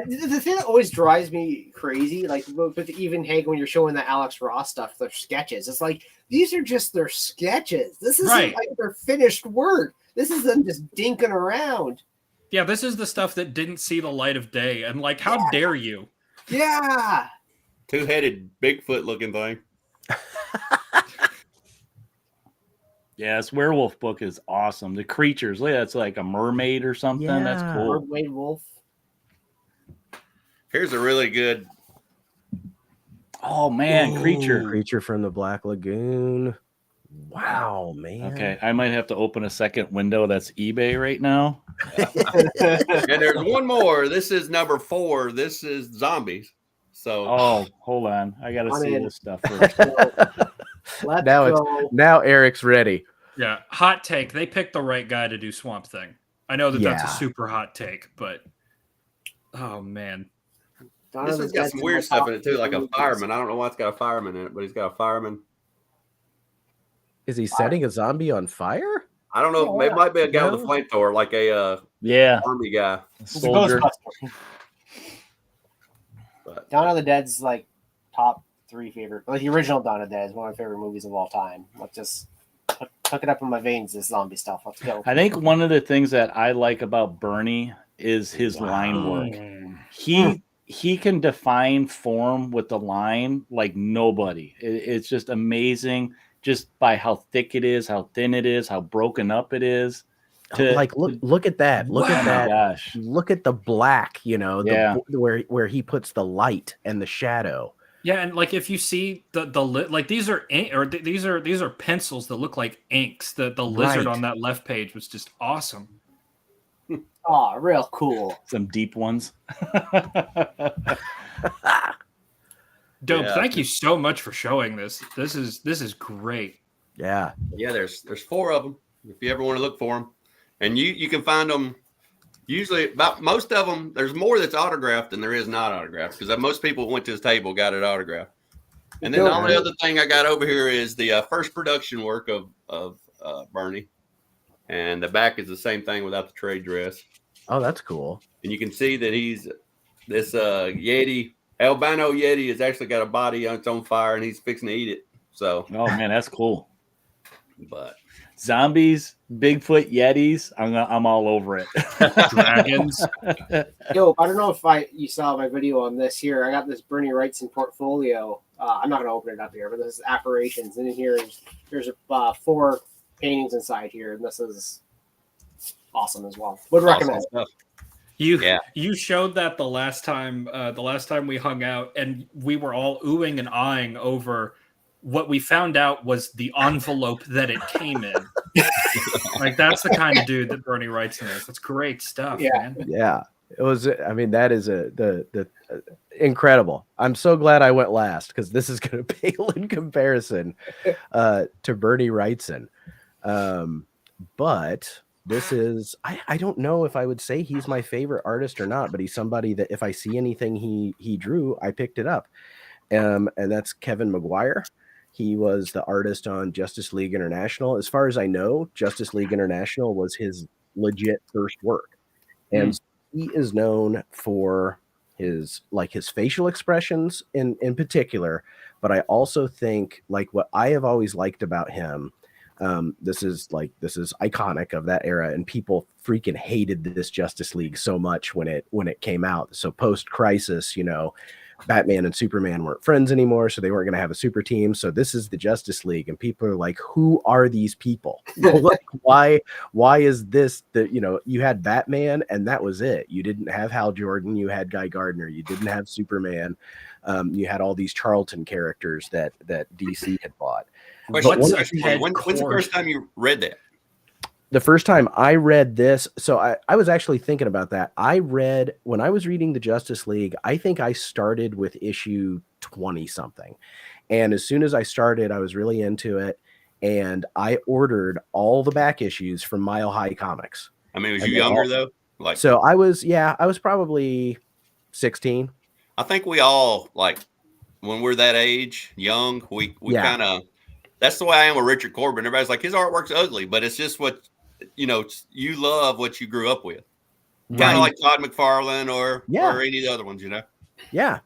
The thing that always drives me crazy, like with even Hank, when you're showing the Alex Ross stuff, their sketches, it's like these are just their sketches. This isn't like their finished work. This is them just dinking around. Yeah, this is the stuff that didn't see the light of day, and like, how dare you? Yeah. Two-headed Bigfoot looking thing. Yeah, this werewolf book is awesome. The creatures, look, that's like a mermaid or something. Yeah. That's cool. Mermaid wolf. Here's a really good. Oh man, creature from the Black Lagoon. Wow, man. Okay, I might have to open a second window. That's eBay right now. And there's one more. This is number 4. This is zombies. So hold on. I gotta see this stuff first. Now Eric's ready. Yeah, hot take. They picked the right guy to do Swamp Thing. I know that's a super hot take, but oh man. This has got some weird stuff in it too, like a fireman. I don't know why it's got a fireman in it, but he's got a fireman. Is he setting a zombie on fire? I don't know. It might be a guy with a flamethrower, like a army guy. Soldier. But Dawn of the Dead's like top 3 favorite. Like the original Dawn of the Dead is one of my favorite movies of all time. Let's just hook it up in my veins. This zombie stuff. Let's go. I think one of the things that I like about Bernie is his line work. He can define form with the line like nobody. It's just amazing, just by how thick it is, how thin it is, how broken up it is. Look at that. Look at that. Gosh. Look at the black, where he puts the light and the shadow. Yeah, and like if you see the like these are ink, or these are pencils that look like inks. The lizard on that left page was just awesome. Oh, real cool. Some deep ones. Dope. Yeah. Thank you so much for showing this. This is great. Yeah. Yeah, there's 4 of them if you ever want to look for them. And you can find them usually about most of them. There's more that's autographed than there is not autographed, because most people who went to his table got it autographed. And then the only other thing I got over here is the first production work of Bernie. And the back is the same thing without the trade dress. Oh, that's cool. And you can see that he's this Yeti, albino Yeti, has actually got a body on its own fire, and he's fixing to eat it. So, oh man, that's cool. But zombies, Bigfoot, Yetis, I'm all over it. Dragons. Yo, I don't know if you saw my video on this here. I got this Bernie Wrightson portfolio. I'm not going to open it up here, but this is Apparitions. And in here, there's 4 paintings inside here, and this is awesome as well. Would recommend. You showed that the last time we hung out, and we were all oohing and eyeing over what we found out was the envelope that it came in. Like that's the kind of dude that Bernie Wrightson is. That's great stuff, man. Yeah. It was. I mean, that is the incredible. I'm so glad I went last, because this is going to pale in comparison to Bernie Wrightson. But this is, I don't know if I would say he's my favorite artist or not, but he's somebody that if I see anything he drew, I picked it up. And that's Kevin Maguire. He was the artist on Justice League International. As far as I know, Justice League International was his legit first work. And he is known for his facial expressions in particular. But I also think like what I have always liked about him, this is iconic of that era, and people freaking hated this Justice League so much when it came out. So post Crisis, Batman and Superman weren't friends anymore, so they weren't going to have a super team. So this is the Justice League, and people are like, who are these people? Like, why is this you had Batman and that was it. You didn't have Hal Jordan, you had Guy Gardner, you didn't have Superman. You had all these Charlton characters that DC had bought. Question, when's the first time you read that? The first time I read this, so I was actually thinking about that. When I was reading the Justice League, I think I started with issue 20 something. And as soon as I started, I was really into it. And I ordered all the back issues from Mile High Comics. I mean, was you younger though? So I was probably 16. I think we all, like, when we're that age, young, we kind of, that's the way I am with Richard Corbin. Everybody's like, his artwork's ugly, but it's just what, you love what you grew up with. Kind of like Todd McFarlane or any of the other ones, Yeah.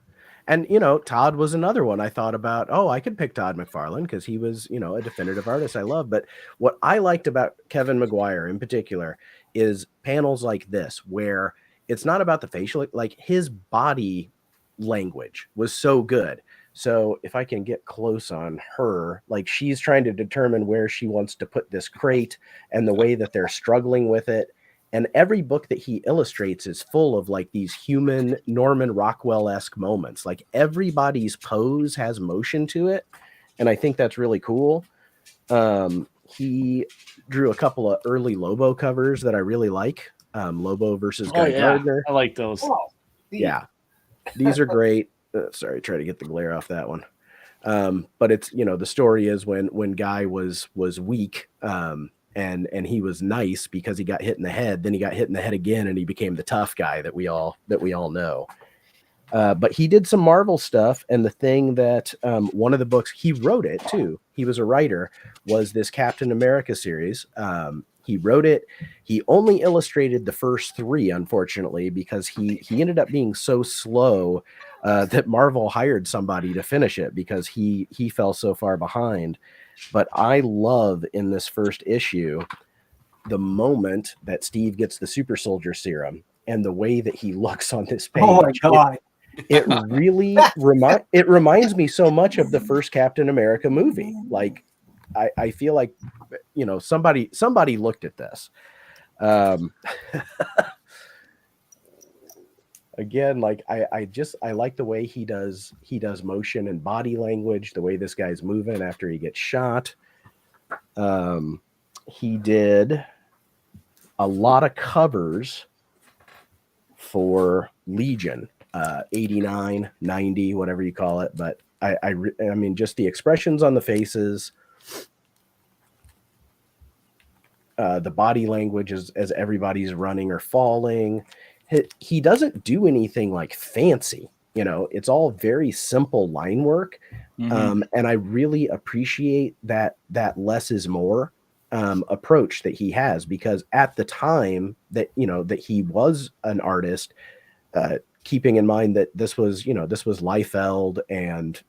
And, Todd was another one I thought about. Oh, I could pick Todd McFarlane because he was, a definitive artist I love. But what I liked about Kevin Maguire in particular is panels like this, where it's not about the facial, like his body language was so good. So if I can get close on her, like she's trying to determine where she wants to put this crate and the way that they're struggling with it. And every book that he illustrates is full of like these human Norman Rockwell-esque moments. Like everybody's pose has motion to it. And I think that's really cool. He drew a couple of early Lobo covers that I really like. Lobo versus Guy Gardner. I like those. Oh, yeah. These are great. Sorry, try to get the glare off that one. But it's, the story is when Guy was weak, and he was nice because he got hit in the head, then he got hit in the head again and he became the tough guy that we all know. But he did some Marvel stuff, and the thing that one of the books, he wrote it too. He was a writer, was this Captain America series. He wrote it. He only illustrated the first 3, unfortunately, because he ended up being so slow that Marvel hired somebody to finish it because he fell so far behind. But I love in this first issue the moment that Steve gets the super soldier serum and the way that he looks on this page. Oh my God. It really reminds me so much of the first Captain America movie. Like, I feel like, somebody looked at this. Again, like I like the way he does motion and body language, the way this guy's moving after he gets shot. He did a lot of covers for Legion, 89, 90, whatever you call it. But I mean, just the expressions on the faces, the body language as everybody's running or falling. He doesn't do anything like fancy, it's all very simple line work. And I really appreciate that less is more approach that he has, because at the time that, that he was an artist, keeping in mind that this was Liefeld and,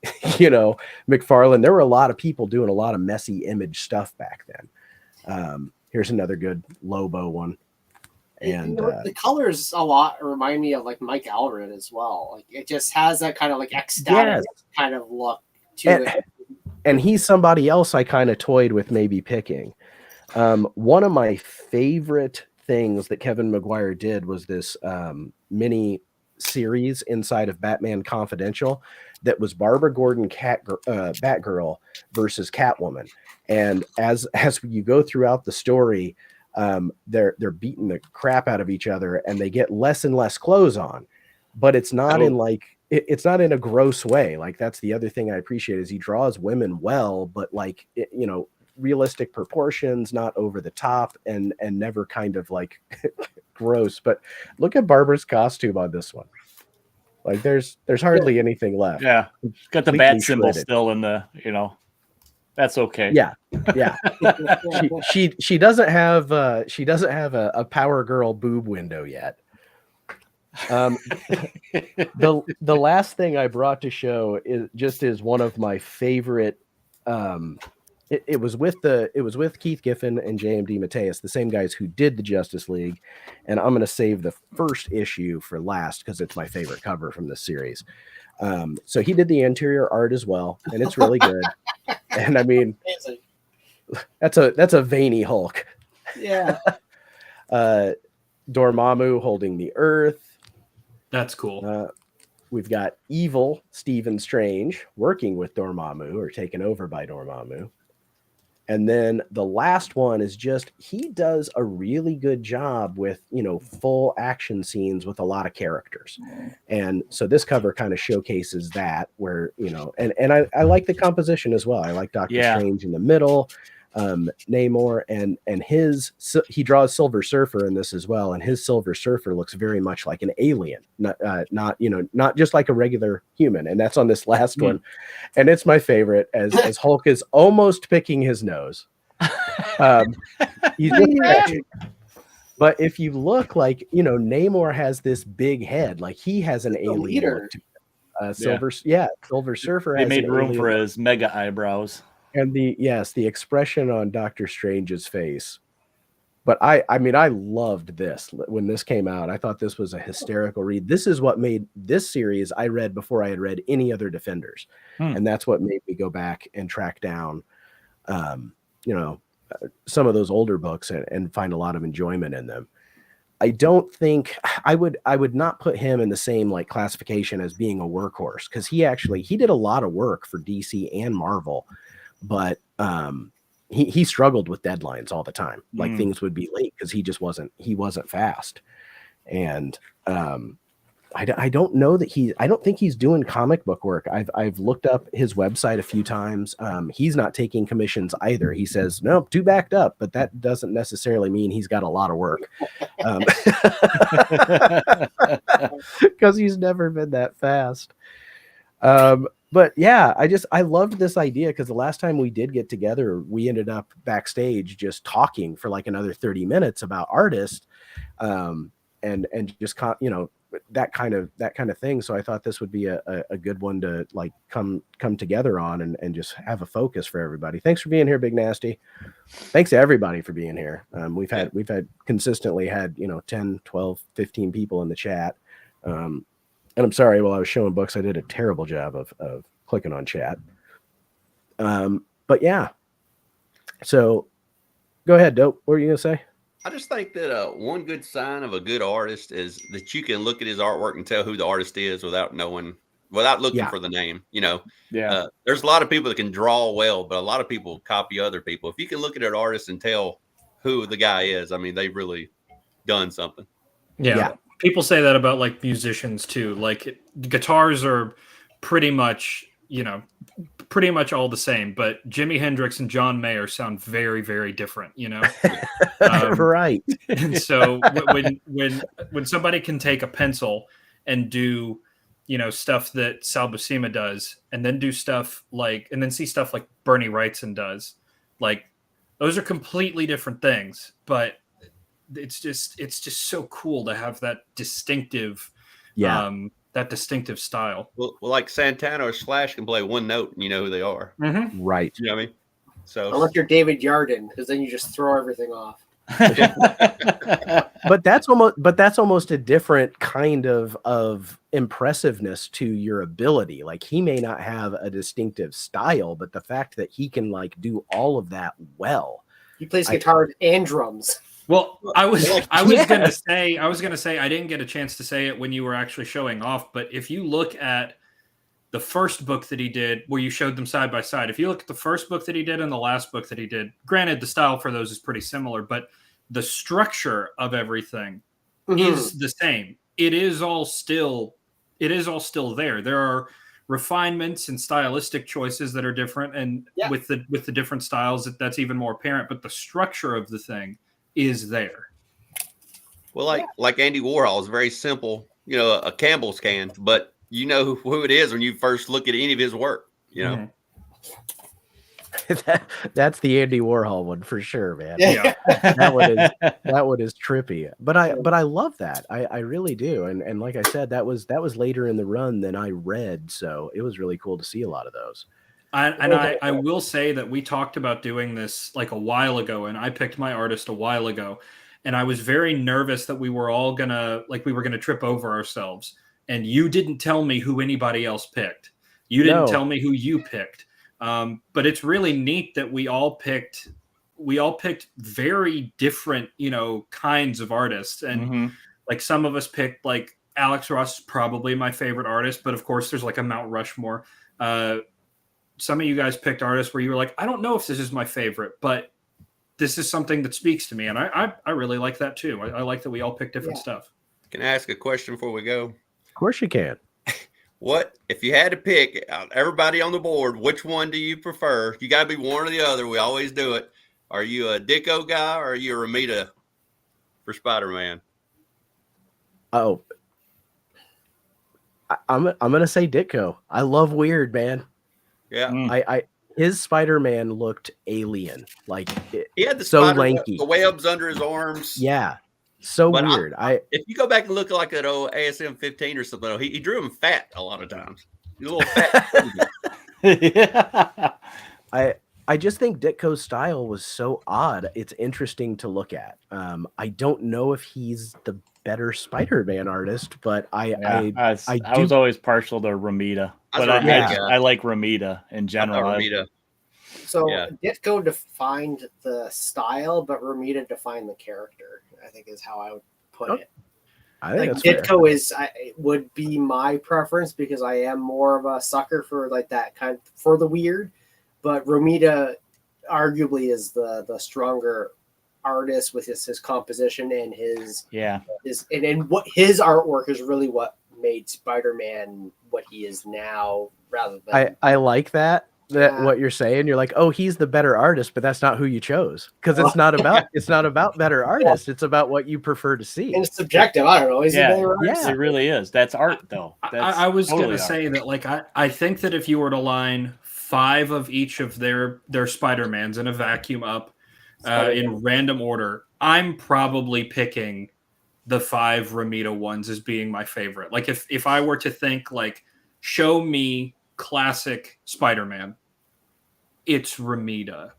McFarlane, there were a lot of people doing a lot of messy image stuff back then. Here's another good Lobo one. And the colors a lot remind me of like Mike Allred as well. Like it just has that kind of like ecstatic kind of look to it. And he's somebody else I kind of toyed with maybe picking. One of my favorite things that Kevin Maguire did was this mini series inside of Batman Confidential that was Barbara Gordon Batgirl versus Catwoman. And as you go throughout the story, they're beating the crap out of each other and they get less and less clothes on, but it's not in like it's not in a gross way. Like that's the other thing I appreciate is he draws women well, but like realistic proportions, not over the top and never kind of like gross. But look at Barbara's costume on this one. Like there's hardly anything left. Yeah, got the bat symbol still in the That's okay. Yeah. she doesn't have a Power Girl boob window yet. The last thing I brought to show is one of my favorite. It was with Keith Giffen and JMD Mateus, the same guys who did the Justice League, and I'm going to save the first issue for last because it's my favorite cover from this series. So he did the interior art as well, and it's really good. And I mean, that's a veiny Hulk. Yeah. Dormammu holding the Earth. That's cool. We've got evil Stephen Strange working with Dormammu or taken over by Dormammu. And then the last one is he does a really good job with, full action scenes with a lot of characters. And so this cover kind of showcases that where, and I like the composition as well. I like Doctor Strange in the middle, Namor and he draws Silver Surfer in this as well. And his Silver Surfer looks very much like an alien, not just like a regular human. And that's on this last one. And it's my favorite as Hulk is almost picking his nose. He's just but if you look Namor has this big head, like he has an alien. Silver Surfer. They made room for his mega eyebrows. And the expression on Doctor Strange's face. But I mean, I loved this when this came out. I thought this was a hysterical read. This is what made this series I read before I had read any other Defenders. And that's what made me go back and track down, some of those older books and find a lot of enjoyment in them. I don't think I would not put him in the same classification as being a workhorse, because he did a lot of work for DC and Marvel. But he struggled with deadlines all the time. Things would be late because he wasn't fast. And I don't know that I don't think he's doing comic book work. I've looked up his website a few times. He's not taking commissions either. He says, nope, too backed up, but that doesn't necessarily mean he's got a lot of work. Because he's never been that fast. But yeah, I loved this idea because the last time we did get together, we ended up backstage just talking for another 30 minutes about artists, and just that kind of thing. So I thought this would be a good one to come together on and just have a focus for everybody. Thanks for being here, Big Nasty. Thanks to everybody for being here. We've had consistently had 10, 12, 15 people in the chat. And I'm sorry, while I was showing books, I did a terrible job of clicking on chat. But yeah. So go ahead, Dope. What were you going to say? I just think that one good sign of a good artist is that you can look at his artwork and tell who the artist is without looking for the name. There's a lot of people that can draw well, but a lot of people copy other people. If you can look at an artist and tell who the guy is, I mean, they've really done something. Yeah. People say that about musicians too. Guitars are pretty much all the same, but Jimi Hendrix and John Mayer sound very, very different, Right. And so when somebody can take a pencil and do, stuff that Sal Buscema does, and then do stuff and then see stuff like Bernie Wrightson does, those are completely different things, but it's just so cool to have that distinctive style. Well, like Santana or Slash can play one note and you know who they are. Mm-hmm. Right. You know what I mean? So unless you're David Yarden, because then you just throw everything off. But that's almost a different kind of impressiveness to your ability. He may not have a distinctive style, but the fact that he can do all of that well. He plays guitar and drums. Well, I was gonna say I didn't get a chance to say it when you were actually showing off, but if you look at the first book that he did, where you showed them side by side, if you look at the first book that he did and the last book that he did, granted the style for those is pretty similar, but the structure of everything is the same. It is all still there. There are refinements and stylistic choices that are different, and with the different styles, that's even more apparent. But the structure of the thing is there. Well, like Andy Warhol is very simple, a Campbell's can, but you know who it is when you first look at any of his work, That's the Andy Warhol one for sure, man. Yeah. That one is trippy. But I love that. I really do. And like I said, that was later in the run than I read, so it was really cool to see a lot of those. I will say that we talked about doing this like a while ago, and I picked my artist a while ago, and I was very nervous that we were all gonna trip over ourselves. And you didn't tell me who anybody else picked. You didn't tell me who you picked. But it's really neat that we all picked very different, kinds of artists. And like some of us picked like Alex Ross is probably my favorite artist, but of course there's like a Mount Rushmore. Some of you guys picked artists where you were like, I don't know if this is my favorite, but this is something that speaks to me. And I really like that too. I like that we all pick different stuff. Can I ask a question before we go? Of course you can. What if you had to pick out everybody on the board? Which one do you prefer? You got to be one or the other. We always do it. Are you a Ditko guy or are you a Romita for Spider-Man? Oh, I'm gonna say Ditko. I love weird, man. Yeah, his Spider-Man looked alien. Like he had the so spider lanky, the webs under his arms. Yeah. So but weird. If you go back and look like that old ASM 15 or something, he drew him fat a lot of times. He's a little fat. Yeah. I just think Ditko's style was so odd. It's interesting to look at. I don't know if he's the better Spider-Man artist, but I was always partial to Romita, but I like Romita in general. Romita. So Ditko defined the style, but Romita defined the character, I think is how I would put it. I think Ditko would be my preference because I am more of a sucker for like that kind for the weird, but Romita arguably is the stronger artist with his composition and his what his artwork is really what made Spider-Man what he is now rather than I like that what you're saying. You're like, oh, he's the better artist, but that's not who you chose because it's not about better artists. It's about what you prefer to see. And it's subjective. I don't know. It really is. That's art, though. I was totally going to say that, like, I think that if you were to line 5 of each of their Spider-Mans in a vacuum up in random order, I'm probably picking the 5 Romita ones as being my favorite. Like, if I were to think, like, show me classic Spider-Man, it's Romita.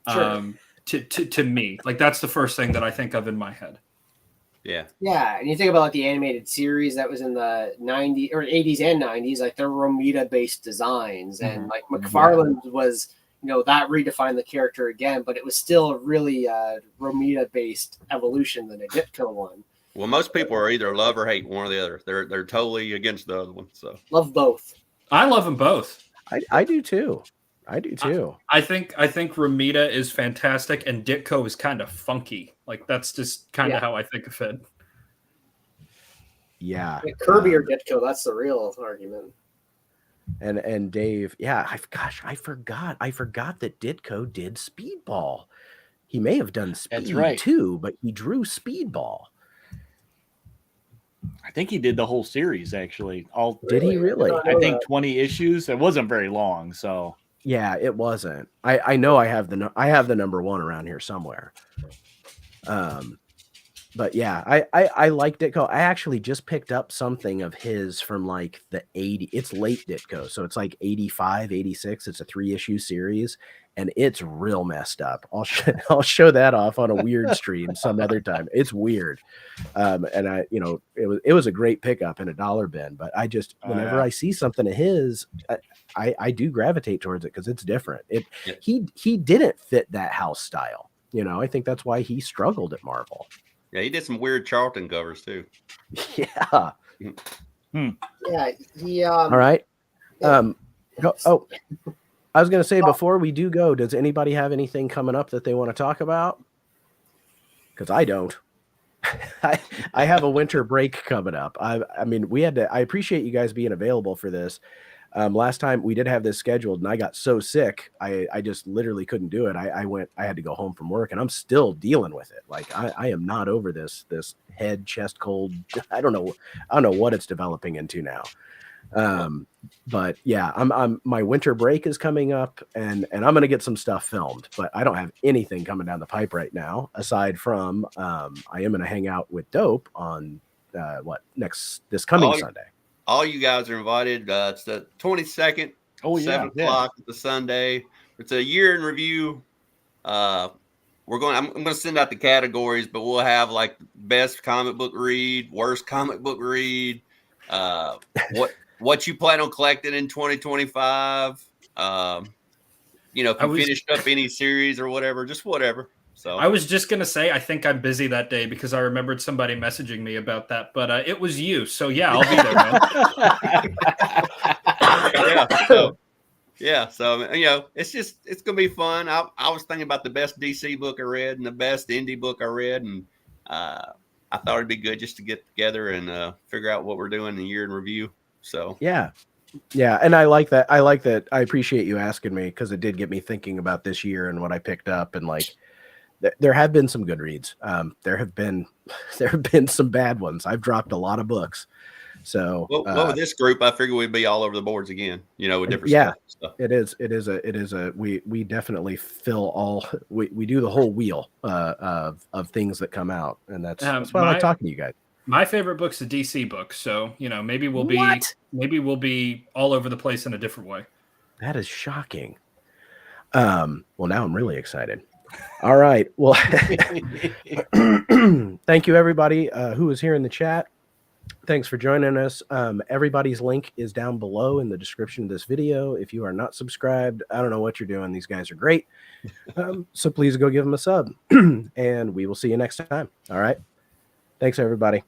Sure. To me, like that's the first thing that I think of in my head. Yeah, and you think about like the animated series that was in the 90s or 80s and 90s, like they're Romita based designs, and like McFarlane was, that redefined the character again, but it was still a really Romita based evolution than a Ditko one. Well, most people are either love or hate one or the other. They're totally against the other one. So love both. I love them both. I do too. I think Romita is fantastic and Ditko is kind of funky. Like that's just kind of how I think of it. Yeah. Kirby or Ditko, that's the real argument. And Dave, I forgot that Ditko did Speedball. He may have done Speed too, but he drew Speedball. I think he did the whole series actually. Did he really? I think 20 issues. It wasn't very long, so yeah, it wasn't. I know I have the number 1 around here somewhere. But yeah, I like Ditko. I actually just picked up something of his from like the 80s. It's late Ditko, so it's like 85, 86. It's a 3-issue series, and it's real messed up. I'll show that off on a weird stream some other time. It's weird, and it was a great pickup in a dollar bin. But I just whenever I see something of his, I do gravitate towards it because it's different. He didn't fit that house style. I think that's why he struggled at Marvel. Yeah, he did some weird Charlton covers too. Yeah. Yeah. He. All right. I was going to say before we do go, does anybody have anything coming up that they want to talk about? Because I don't. I have a winter break coming up. I mean, I appreciate you guys being available for this. Last time we did have this scheduled and I got so sick, I just literally couldn't do it. I had to go home from work and I'm still dealing with it. Like I am not over this chest cold. I don't know what it's developing into now. But yeah, I'm my winter break is coming up, and I'm gonna get some stuff filmed, but I don't have anything coming down the pipe right now aside from I am gonna hang out with Dope on this coming Sunday. All you guys are invited. It's the 22nd. Oh, yeah, 7 o'clock the Sunday. It's a year in review. I'm going to send out the categories, but we'll have like best comic book read, worst comic book read, what you plan on collecting in 2025. If you finished up any series or whatever, just whatever. So I was just going to say, I think I'm busy that day because I remembered somebody messaging me about that, but it was you. So yeah, I'll be there, man. So it's gonna be fun. I was thinking about the best DC book I read and the best indie book I read, and I thought it'd be good just to get together and figure out what we're doing in the year in review. So yeah, and I like that. I appreciate you asking me because it did get me thinking about this year and what I picked up, and like there have been some good reads. There have been some bad ones. I've dropped a lot of books. So with this group, I figure we'd be all over the boards again, with different stuff. It is we definitely fill we do the whole wheel of things that come out, and that's why I like talking to you guys. My favorite book's a DC book, so maybe we'll be all over the place in a different way. That is shocking. Well, now I'm really excited. All right. Well, thank you everybody who was here in the chat. Thanks for joining us. Everybody's link is down below in the description of this video. If you are not subscribed, I don't know what you're doing. These guys are great. So please go give them a sub, and we will see you next time. All right. Thanks, everybody.